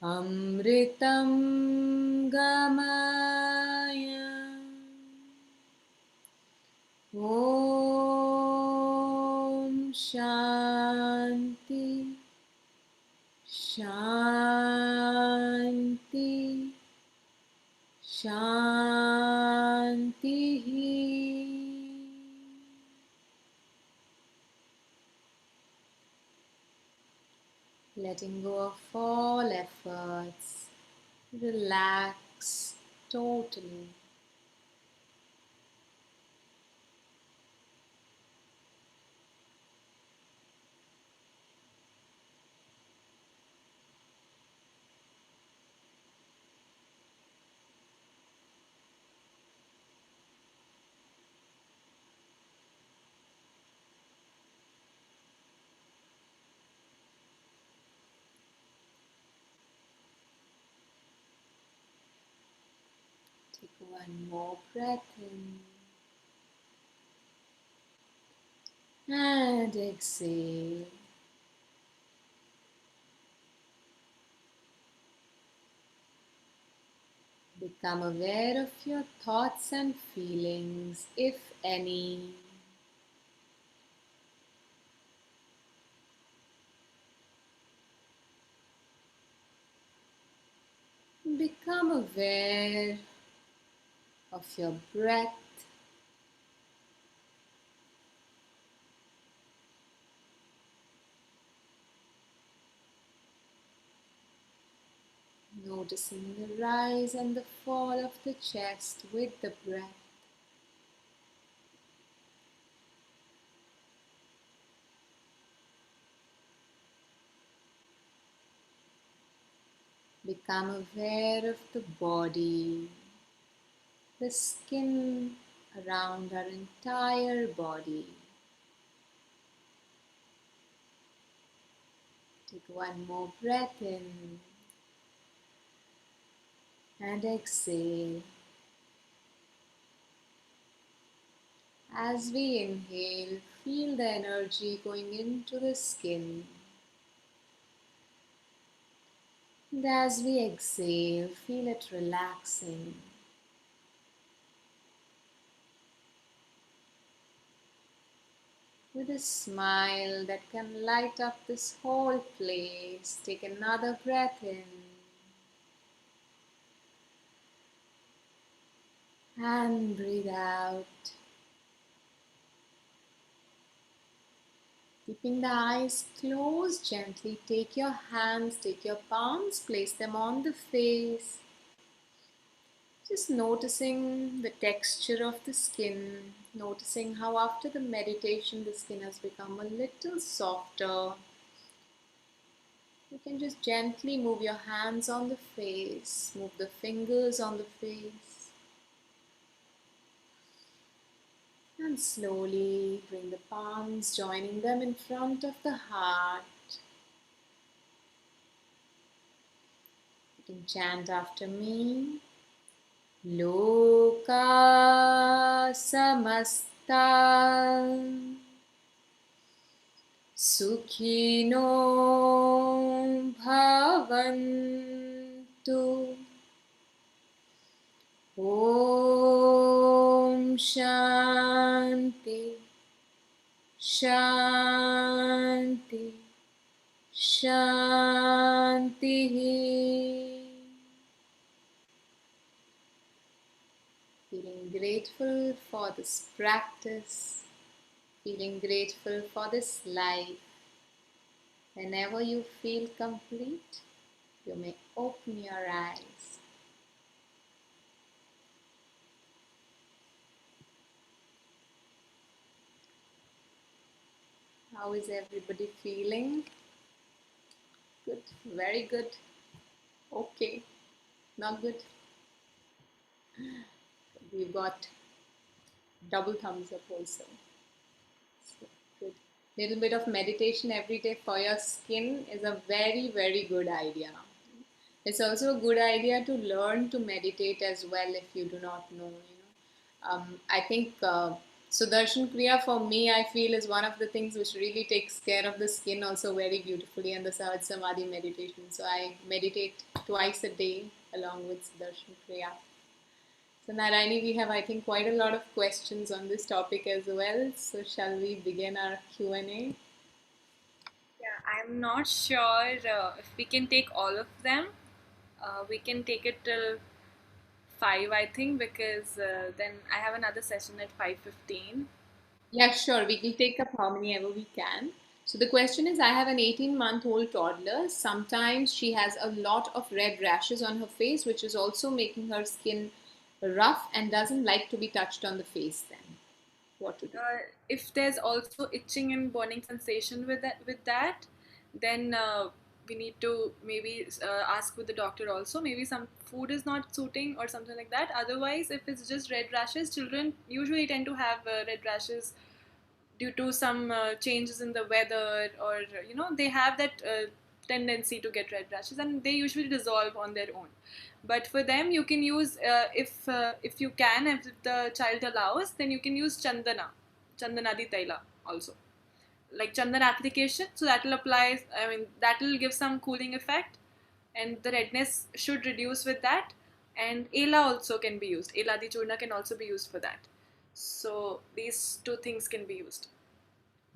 Speaker 1: Amritam Gamaya Om Shanti Shanti Shanti. Letting go of all efforts, relax totally. Take one more breath in and exhale. Become aware of your thoughts and feelings, if any. Become aware of your breath. Noticing the rise and the fall of the chest with the breath. Become aware of the body, the skin around our entire body. Take one more breath in and exhale. As we inhale, feel the energy going into the skin. And as we exhale, feel it relaxing. With a smile that can light up this whole place, take another breath in and breathe out. Keeping the eyes closed, gently take your hands, take your palms, place them on the face. Just noticing the texture of the skin, noticing how after the meditation the skin has become a little softer. You can just gently move your hands on the face, move the fingers on the face, and slowly bring the palms, joining them in front of the heart. You can chant after me. Loka samasta sukhino bhavantu. Om Shanti Shanti Shanti. Feeling grateful for this practice, feeling grateful for this life. Whenever you feel complete, you may open your eyes. How is everybody feeling? Good, very good. Okay, not good. We've got double thumbs up also. So good. Little bit of meditation every day for your skin is a very, very good idea. It's also a good idea to learn to meditate as well if you do not know. I think Sudarshan Kriya for me, I feel, is one of the things which really takes care of the skin also very beautifully, and the Sahaj Samadhi meditation. So I meditate twice a day along with Sudarshan Kriya. So Narayani, we have, I think, quite a lot of questions on this topic as well. So shall we begin our Q&A?
Speaker 2: Yeah, I'm not sure if we can take all of them. We can take it till 5, I think, because then I have another session at 5:15.
Speaker 1: Yeah, sure. We will take up how many ever we can. So the question is, I have an 18-month-old toddler. Sometimes she has a lot of red rashes on her face, which is also making her skin rough and doesn't like to be touched on the face then. What to do?
Speaker 2: If there's also itching and burning sensation with that, then we need to maybe ask with the doctor also. Maybe some food is not suiting or something like that. Otherwise, if it's just red rashes, children usually tend to have red rashes due to some changes in the weather, or they have that tendency to get red rashes, and they usually dissolve on their own. But for them, you can use, if you can, if the child allows, then you can use chandanadi taila also, like chandan application. So that will apply, I mean, that will give some cooling effect, and the redness should reduce with that. And ela also can be used. Eladi churna can also be used for that. So these two things can be used.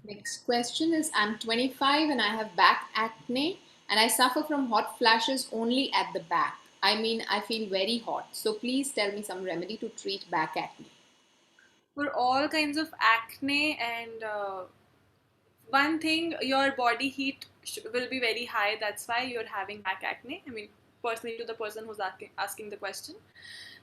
Speaker 1: Next question is, I'm 25 and I have back acne and I suffer from hot flashes only at the back. I mean, I feel very hot. So please tell me some remedy to treat back acne.
Speaker 2: For all kinds of acne, and one thing, your body heat will be very high. That's why you're having back acne. I mean, personally, to the person who's asking the question.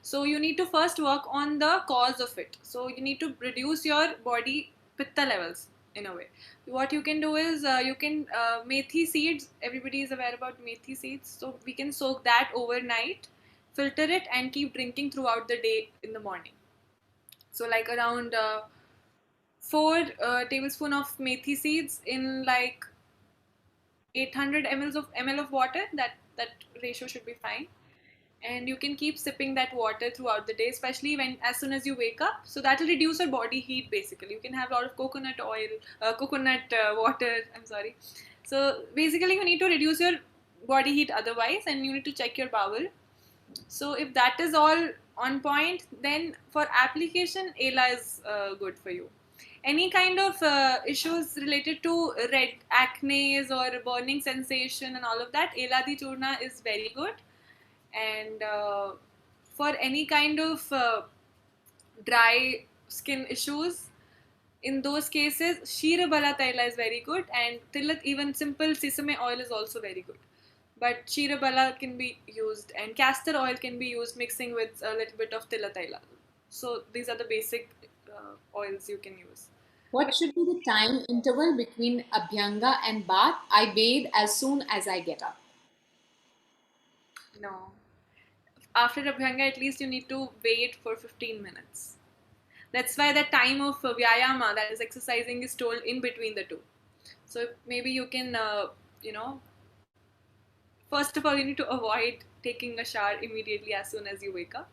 Speaker 2: So you need to first work on the cause of it. So you need to reduce your body pitta levels in a way. What you can do is, you can, methi seeds. Everybody is aware about methi seeds. So we can soak that overnight, filter it, and keep drinking throughout the day in the morning. So like around 4 tablespoon of methi seeds in like 800 ml of water. That ratio should be fine. And you can keep sipping that water throughout the day, especially when as soon as you wake up. So that will reduce your body heat. Basically, you can have a lot of coconut oil, coconut water, I'm sorry. So basically, you need to reduce your body heat otherwise, and you need to check your bowel. So if that is all on point, then for application, ela is good for you. Any kind of issues related to red acne or burning sensation and all of that, eladi churna is very good. And for any kind of dry skin issues, In those cases, Shirabala Taila is very good, and Tilat, even simple sesame oil is also very good. But Shirabala can be used, and castor oil can be used mixing with a little bit of Tila Taila. So these are the basic oils you can use.
Speaker 1: What should be the time interval between Abhyanga and bath? I bathe as soon as I get up.
Speaker 2: No. After Abhyanga, at least you need to wait for 15 minutes. That's why the time of Vyayama, that is exercising, is told in between the two. So maybe you can, you know, first of all, you need to avoid taking a shower immediately as soon as you wake up.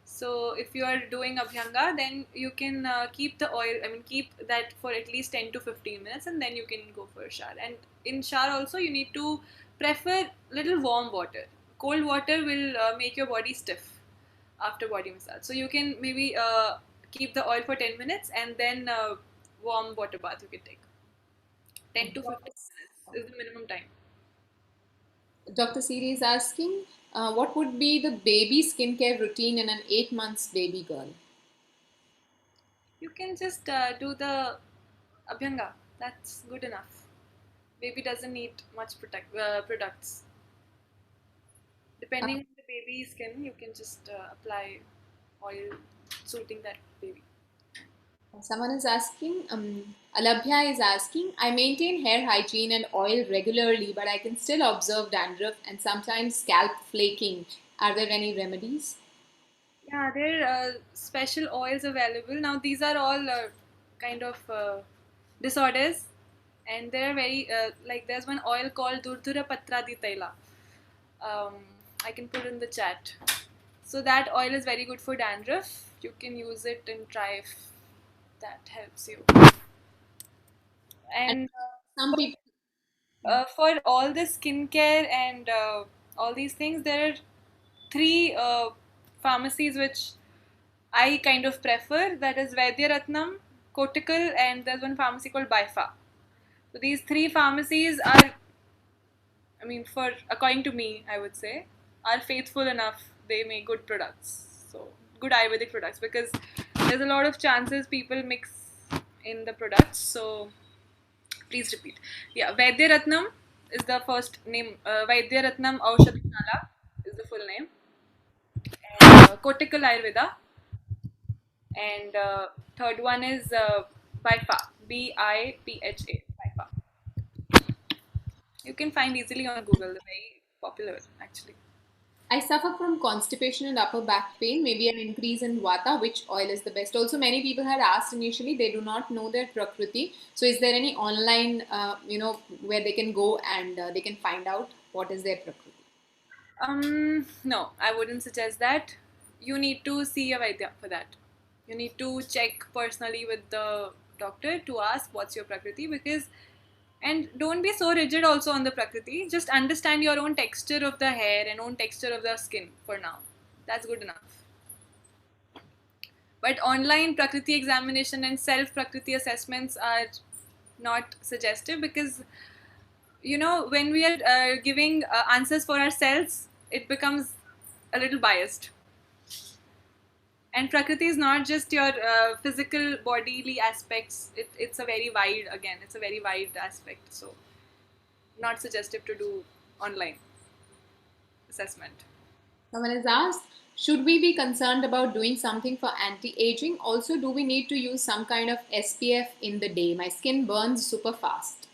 Speaker 2: So if you are doing Abhyanga, then you can keep the oil, I mean, keep that for at least 10 to 15 minutes, and then you can go for a shower. And in shower also, you need to prefer little warm water. Cold water will make your body stiff after body massage. So you can maybe keep the oil for 10 minutes, and then warm water bath you can take. 10 to 15 minutes is the minimum time.
Speaker 1: Dr. Siri is asking, what would be the baby skincare routine in an 8 months baby girl?
Speaker 2: You can just do the Abhyanga. That's good enough. Baby doesn't need much products.
Speaker 1: Uh,
Speaker 2: Depending on the baby's skin, you can just apply oil suiting that baby.
Speaker 1: Someone is asking, Alabhya is asking, I maintain hair hygiene and oil regularly, but I can still observe dandruff and sometimes scalp flaking. Are there any remedies?
Speaker 2: Yeah, there are special oils available. Now, these are all kind of disorders, and they're very like there's one oil called Durdura Patradi Taila. Um, I can put in the chat. So that oil is very good for dandruff. You can use it and try if that helps you.
Speaker 1: And
Speaker 2: And
Speaker 1: some people,
Speaker 2: for all the skincare and all these things, there are three pharmacies which I kind of prefer. That is Vaidya Ratnam, Kotikal, and there's one pharmacy called Baifa. So these three pharmacies are, I mean, for according to me, I would say, are faithful enough. They make good products, so good Ayurvedic products, because there's a lot of chances people mix in the products. So please repeat. Yeah, Vaidya Ratnam is the first name. Vaidya Ratnam Aushadhishala is the full name. And Kotikal Ayurveda. And third one is Bipha. Bipha. Bipha. You can find easily on Google. They're very popular actually.
Speaker 1: I suffer from constipation and upper back pain, maybe an increase in vata. Which oil is the best? Also, many people had asked initially, they do not know their prakriti. So, is there any online, where they can go and they can find out what is their prakriti?
Speaker 2: No, I wouldn't suggest that. You need to see a Vaidya for that. You need to check personally with the doctor to ask what's your prakriti, because and don't be so rigid also on the prakriti. Just understand your own texture of the hair and own texture of the skin for now. That's good enough. But online prakriti examination and self prakriti assessments are not suggestive, because when we are giving answers for ourselves, it becomes a little biased. And prakriti is not just your physical bodily aspects. It's a very wide, again, it's a very wide aspect. So not suggestive to do online assessment.
Speaker 1: Someone has asked, should we be concerned about doing something for anti aging? Also, do we need to use some kind of SPF in the day? My skin burns super fast.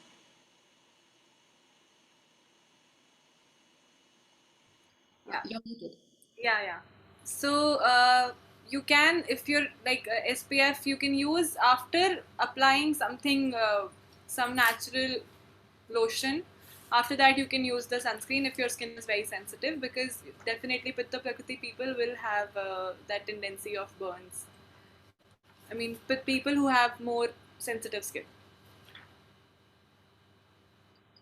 Speaker 1: You're muted.
Speaker 2: Yeah. So you can, if you're like SPF, you can use after applying something, some natural lotion. After that, you can use the sunscreen if your skin is very sensitive, because definitely Pitta Prakriti people will have that tendency of burns. I mean, with people who have more sensitive skin.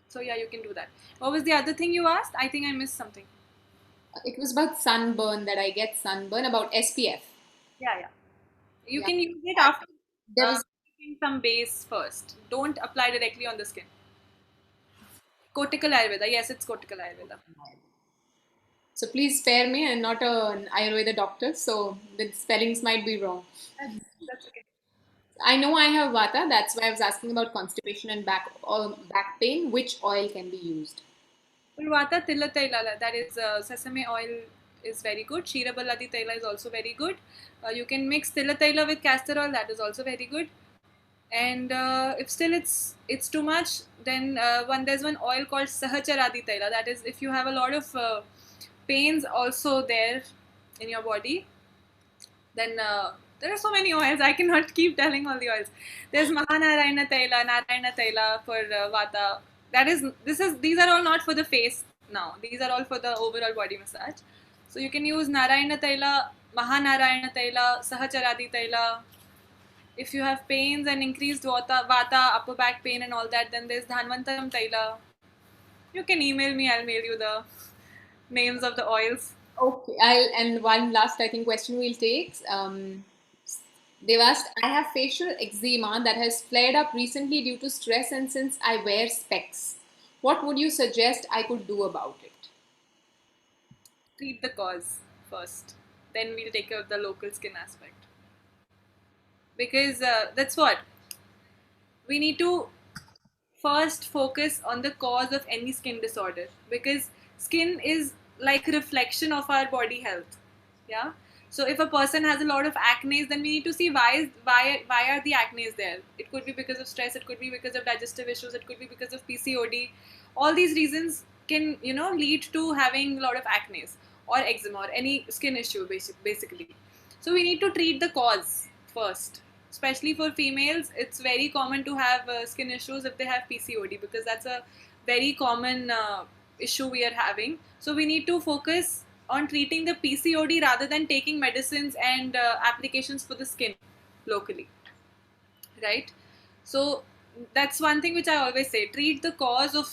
Speaker 2: So yeah, you can do that. What was the other thing you asked? I think I missed something.
Speaker 1: It was about sunburn, that I get sunburn, about SPF.
Speaker 2: Yeah. You
Speaker 1: Yeah.
Speaker 2: can use it after
Speaker 1: There was
Speaker 2: applying some base first. Don't apply directly on the skin. Cortical Ayurveda. Yes, it's Cortical Ayurveda.
Speaker 1: so please spare me. I'm not an Ayurveda doctor, so the spellings might be wrong.
Speaker 2: That's okay.
Speaker 1: I know I have vata. That's why I was asking about constipation and back pain. Which oil can be used?
Speaker 2: Vata tilla taila, that is sesame oil is very good. Ksheerabaladi taila is also very good. You can mix tilla taila with castor oil, that is also very good. And if still it's too much, then there's one oil called Sahacharadi taila. That is if you have a lot of pains also there in your body, then there are so many oils. I cannot keep telling all the oils. There's Mahanarayana Taila, Narayana Taila for Vata. These are all not for the face now. These are all for the overall body massage. So you can use Narayana Taila, Mahanarayana Taila, Sahacharadi Taila. If you have pains and increased vata, upper back pain and all that, then there's Dhanvantaram Taila. You can email me. I'll mail you the names of the oils.
Speaker 1: Okay, and one last I think question we'll take. They've asked, I have facial eczema that has flared up recently due to stress and since I wear specs. What would you suggest I could do about it?
Speaker 2: Treat the cause first. Then we'll take care of the local skin aspect. Because that's what we need to first focus on the cause of any skin disorder, because skin is like a reflection of our body health. Yeah. So if a person has a lot of acne, then we need to see why are the acne there. It could be because of stress, it could be because of digestive issues, it could be because of PCOD. All these reasons can lead to having a lot of acne or eczema or any skin issue basically. So we need to treat the cause first. Especially for females, it's very common to have skin issues if they have PCOD, because that's a very common issue we are having. So we need to focus on treating the PCOD rather than taking medicines and applications for the skin locally, right? So that's one thing which I always say: treat the cause of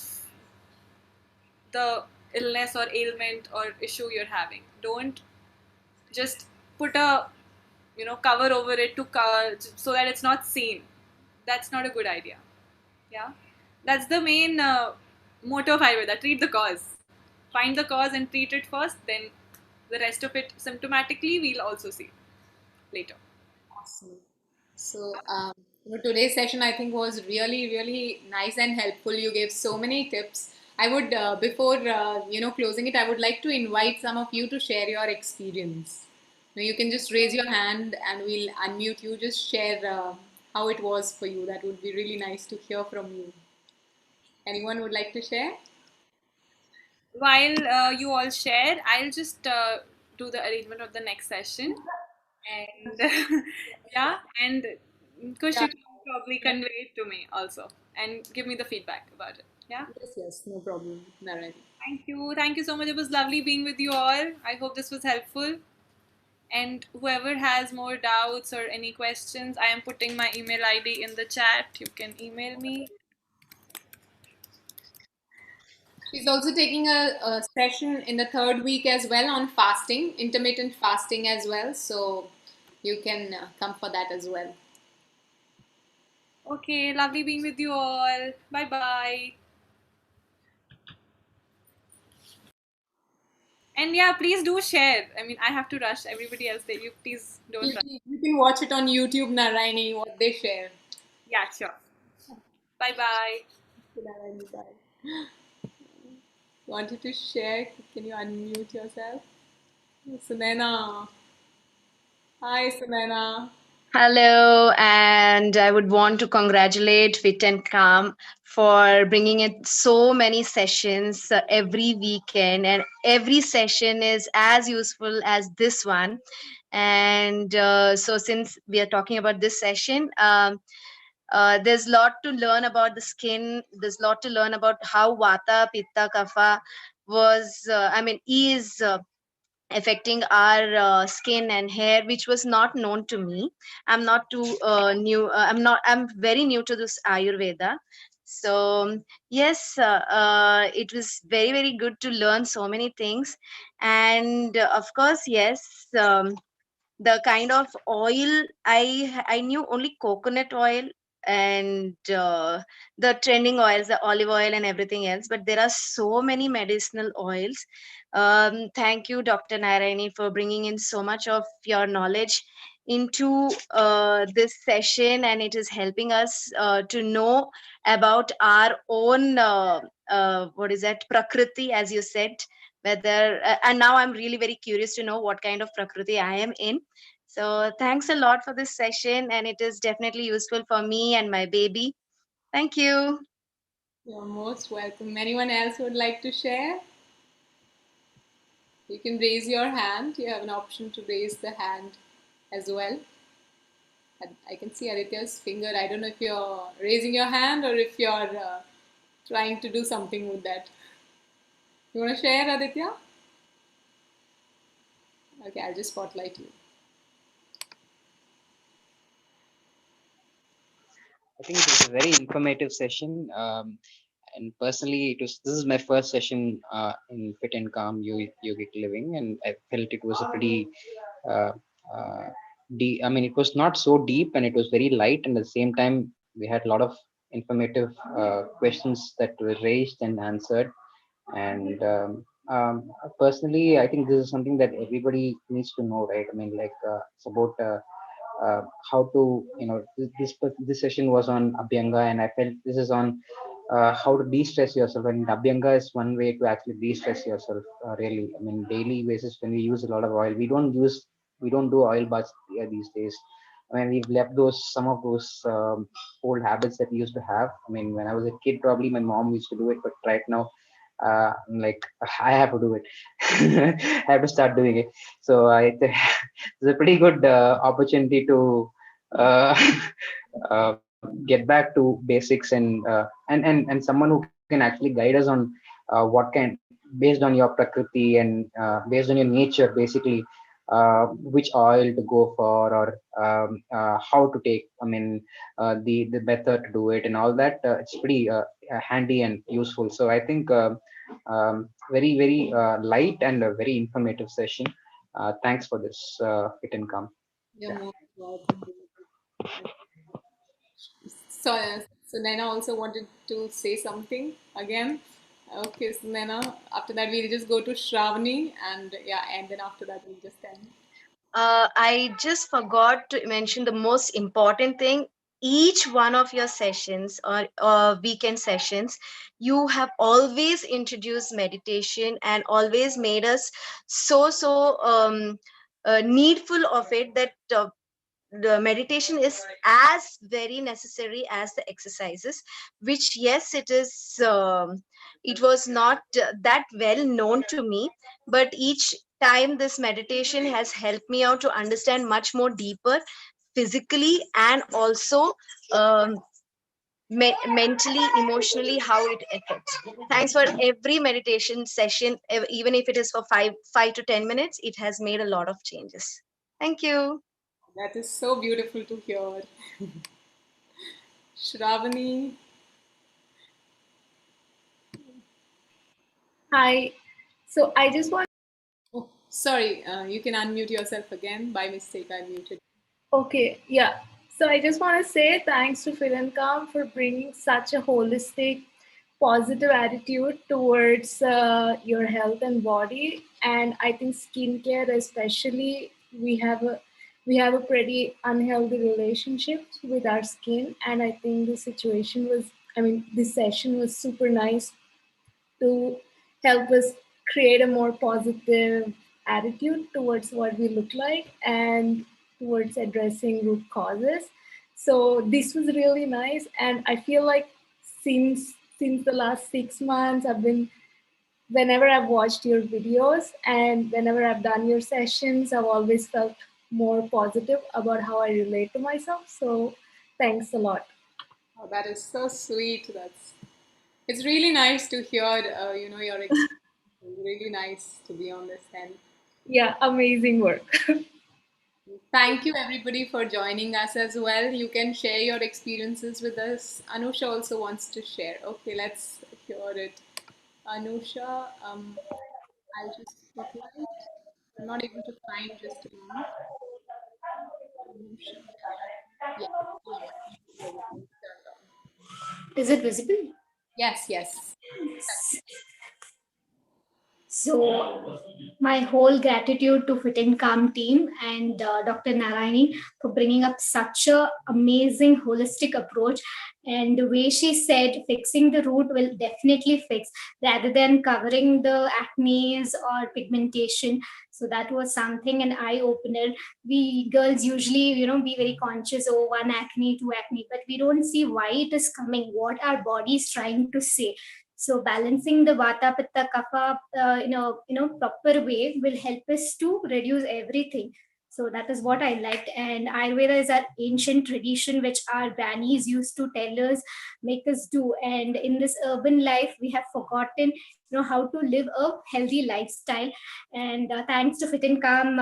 Speaker 2: the illness or ailment or issue you're having. Don't just put a cover over it to cover so that it's not seen. That's not a good idea. Yeah, that's the main motto of Ayurveda: treat the cause. Find the cause and treat it first, then the rest of it symptomatically we'll also see later.
Speaker 1: Awesome. So, today's session I think was really, really nice and helpful. You gave so many tips. I would, before closing it, I would like to invite some of you to share your experience. You can just raise your hand and we'll unmute you. Just share how it was for you. That would be really nice to hear from you. Anyone would like to share?
Speaker 2: While you all share, I'll just do the arrangement of the next session. And yeah, and Kush,
Speaker 1: Yeah.
Speaker 2: you can probably convey it to me also and give me the feedback about it. Yeah.
Speaker 1: Yes, yes, no problem, Narayan.
Speaker 2: Thank you. Thank you so much. It was lovely being with you all. I hope this was helpful. And whoever has more doubts or any questions, I am putting my email ID in the chat. You can email me.
Speaker 1: She's also taking a session in the third week as well on fasting, intermittent fasting as well. So you can come for that as well.
Speaker 2: Okay, lovely being with you all. Bye bye. And yeah, please do share. I mean, I have to rush. Everybody else, you please don't rush.
Speaker 1: You can watch it on YouTube, Narayani, what they share.
Speaker 2: Yeah, sure. Bye bye.
Speaker 1: Narayani, bye. Wanted to share? Can you unmute yourself? Sunena. Hi, Sunena.
Speaker 3: Hello, and I would want to congratulate Fit and Calm for bringing in so many sessions every weekend, and every session is as useful as this one. And so, since we are talking about this session, there's a lot to learn about the skin. There's a lot to learn about how Vata, Pitta, Kapha is affecting our skin and hair, which was not known to me. I'm not too new. I'm very new to this Ayurveda. So yes, it was very, very good to learn so many things. And of course, yes, the kind of oil I knew only coconut oil and the trending oils, the olive oil and everything else, but there are so many medicinal oils. Thank you, Dr. Narayani, for bringing in so much of your knowledge into this session, and it is helping us to know about our own what is that, prakriti, as you said. Whether and now I'm really very curious to know what kind of prakriti I am in. So thanks a lot for this session, and it is definitely useful for me and my baby. Thank you.
Speaker 1: You're most welcome. Anyone else would like to share? You can raise your hand. You have an option to raise the hand as well. I can see Aditya's finger. I don't know if you're raising your hand or if you're trying to do something with that. You want to share, Aditya? Okay, I'll just spotlight you.
Speaker 4: I think it was a very informative session. And personally, this is my first session in Fit and Calm Yogic Living, and I felt it was a pretty uh, deep. I mean, it was not so deep, and it was very light, and at the same time, we had a lot of informative questions that were raised and answered. And personally, I think this is something that everybody needs to know, right? I mean, like it's about how to, this session was on Abhyanga, and I felt this is on how to de-stress yourself. And Abhyanga is one way to actually de-stress yourself, really. I mean, daily basis, when we use a lot of oil, we don't do oil baths these days. I mean, we've left some of those old habits that we used to have. I mean, when I was a kid, probably my mom used to do it, but right now, I'm like, I have to do it. I have to start doing it. So it's a pretty good opportunity to uh, get back to basics, and someone who can actually guide us on what kind, based on your prakriti and based on your nature, basically, which oil to go for, or how to take, I mean, the method to do it and all that. It's pretty handy and useful. So I think very, very light and a very informative session. Thanks for this, Fit and Come.
Speaker 1: You're
Speaker 4: Yeah.
Speaker 1: most welcome. So, so Nana also wanted to say something again. Okay, so Nana, after that we'll just go to Shravani, and yeah, and then after that we'll just end.
Speaker 3: I just forgot to mention the most important thing. Each one of your sessions or weekend sessions, you have always introduced meditation and always made us so needful of it, that the meditation is as very necessary as the exercises, which, yes, it was not that well known to me, but each time this meditation has helped me out to understand much more deeper, physically, and also um, mentally, emotionally, how it affects. Thanks for every meditation session, even if it is for 5 to 10 minutes, it has made a lot of changes. Thank you.
Speaker 1: That is so beautiful to hear. Shravani,
Speaker 5: Hi. So I just want,
Speaker 1: oh, sorry, you can unmute yourself again. By mistake, I muted.
Speaker 5: okay, yeah. So I just want to say thanks to Phil and Calm for bringing such a holistic, positive attitude towards your health and body. And I think skincare, especially, we have a pretty unhealthy relationship with our skin. And I think this session was super nice to help us create a more positive attitude towards what we look like and towards addressing root causes. So this was really nice, and I feel like since the last 6 months, I've been whenever I've watched your videos and whenever I've done your sessions, I've always felt more positive about how I relate to myself. So thanks a lot.
Speaker 1: Oh, that is so sweet. It's really nice to hear. Your experience. It's really nice to be on this end.
Speaker 5: Yeah, amazing work.
Speaker 1: Thank you, everybody, for joining us as well. You can share your experiences with us. Anusha also wants to share. Okay, let's hear it. Anusha, I'll just spotlight. I'm not able to find just a moment. Anusha. Yeah. Everything's turned on.
Speaker 6: Is it visible?
Speaker 1: Yes, yes.
Speaker 5: So my whole gratitude to Fit and Calm team and Dr. Narayani for bringing up such a amazing holistic approach. And the way she said, fixing the root will definitely fix rather than covering the acne or pigmentation. So that was something an eye opener. We girls usually, be very conscious, oh, one acne, two acne, but we don't see why it is coming, what our body is trying to say. So balancing the vata, pitta, kapha proper way will help us to reduce everything. So that is what I liked. And Ayurveda is our ancient tradition, which our grannies used to tell us, make us do. And in this urban life, we have forgotten, how to live a healthy lifestyle. And thanks to Fit and Calm,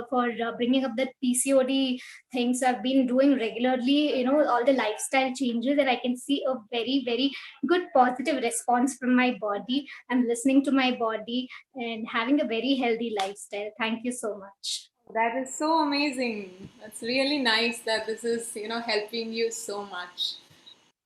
Speaker 5: for bringing up the PCOD things I've been doing regularly, all the lifestyle changes, and I can see a very, very good positive response from my body. I'm listening to my body and having a very healthy lifestyle. Thank you so much.
Speaker 1: That is so amazing. That's really nice that this is, helping you so much.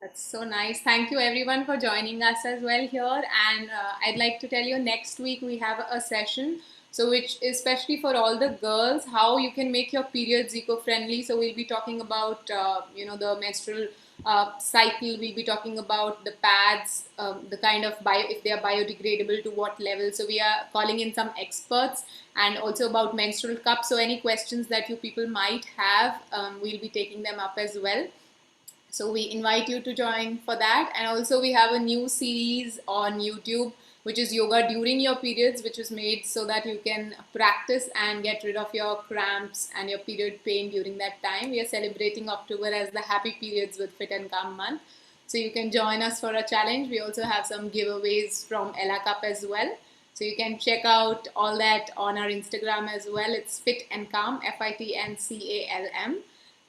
Speaker 1: That's so nice. Thank you everyone for joining us as well here. And I'd like to tell you next week we have a session. So, which is especially for all the girls, how you can make your periods eco-friendly. So, we'll be talking about, the menstrual cycle. We'll be talking about the pads, the kind of if they are biodegradable to what level. So, we are calling in some experts and also about menstrual cups. So, any questions that you people might have, we'll be taking them up as well. So we invite you to join for that. And also we have a new series on YouTube, which is yoga during your periods, which is made so that you can practice and get rid of your cramps and your period pain during that time. We are celebrating October as the Happy Periods with Fit and Calm month. So you can join us for a challenge. We also have some giveaways from Ella Cup as well. So you can check out all that on our Instagram as well. It's Fit and Calm, FITNCALM.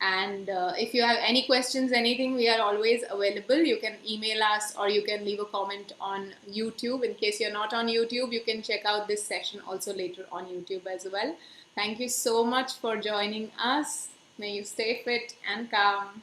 Speaker 1: And if you have any questions, anything, we are always available. You can email us or you can leave a comment on YouTube. In case you're not on YouTube, you can check out this session also later on YouTube as well. Thank you so much for joining us. May you stay fit and calm.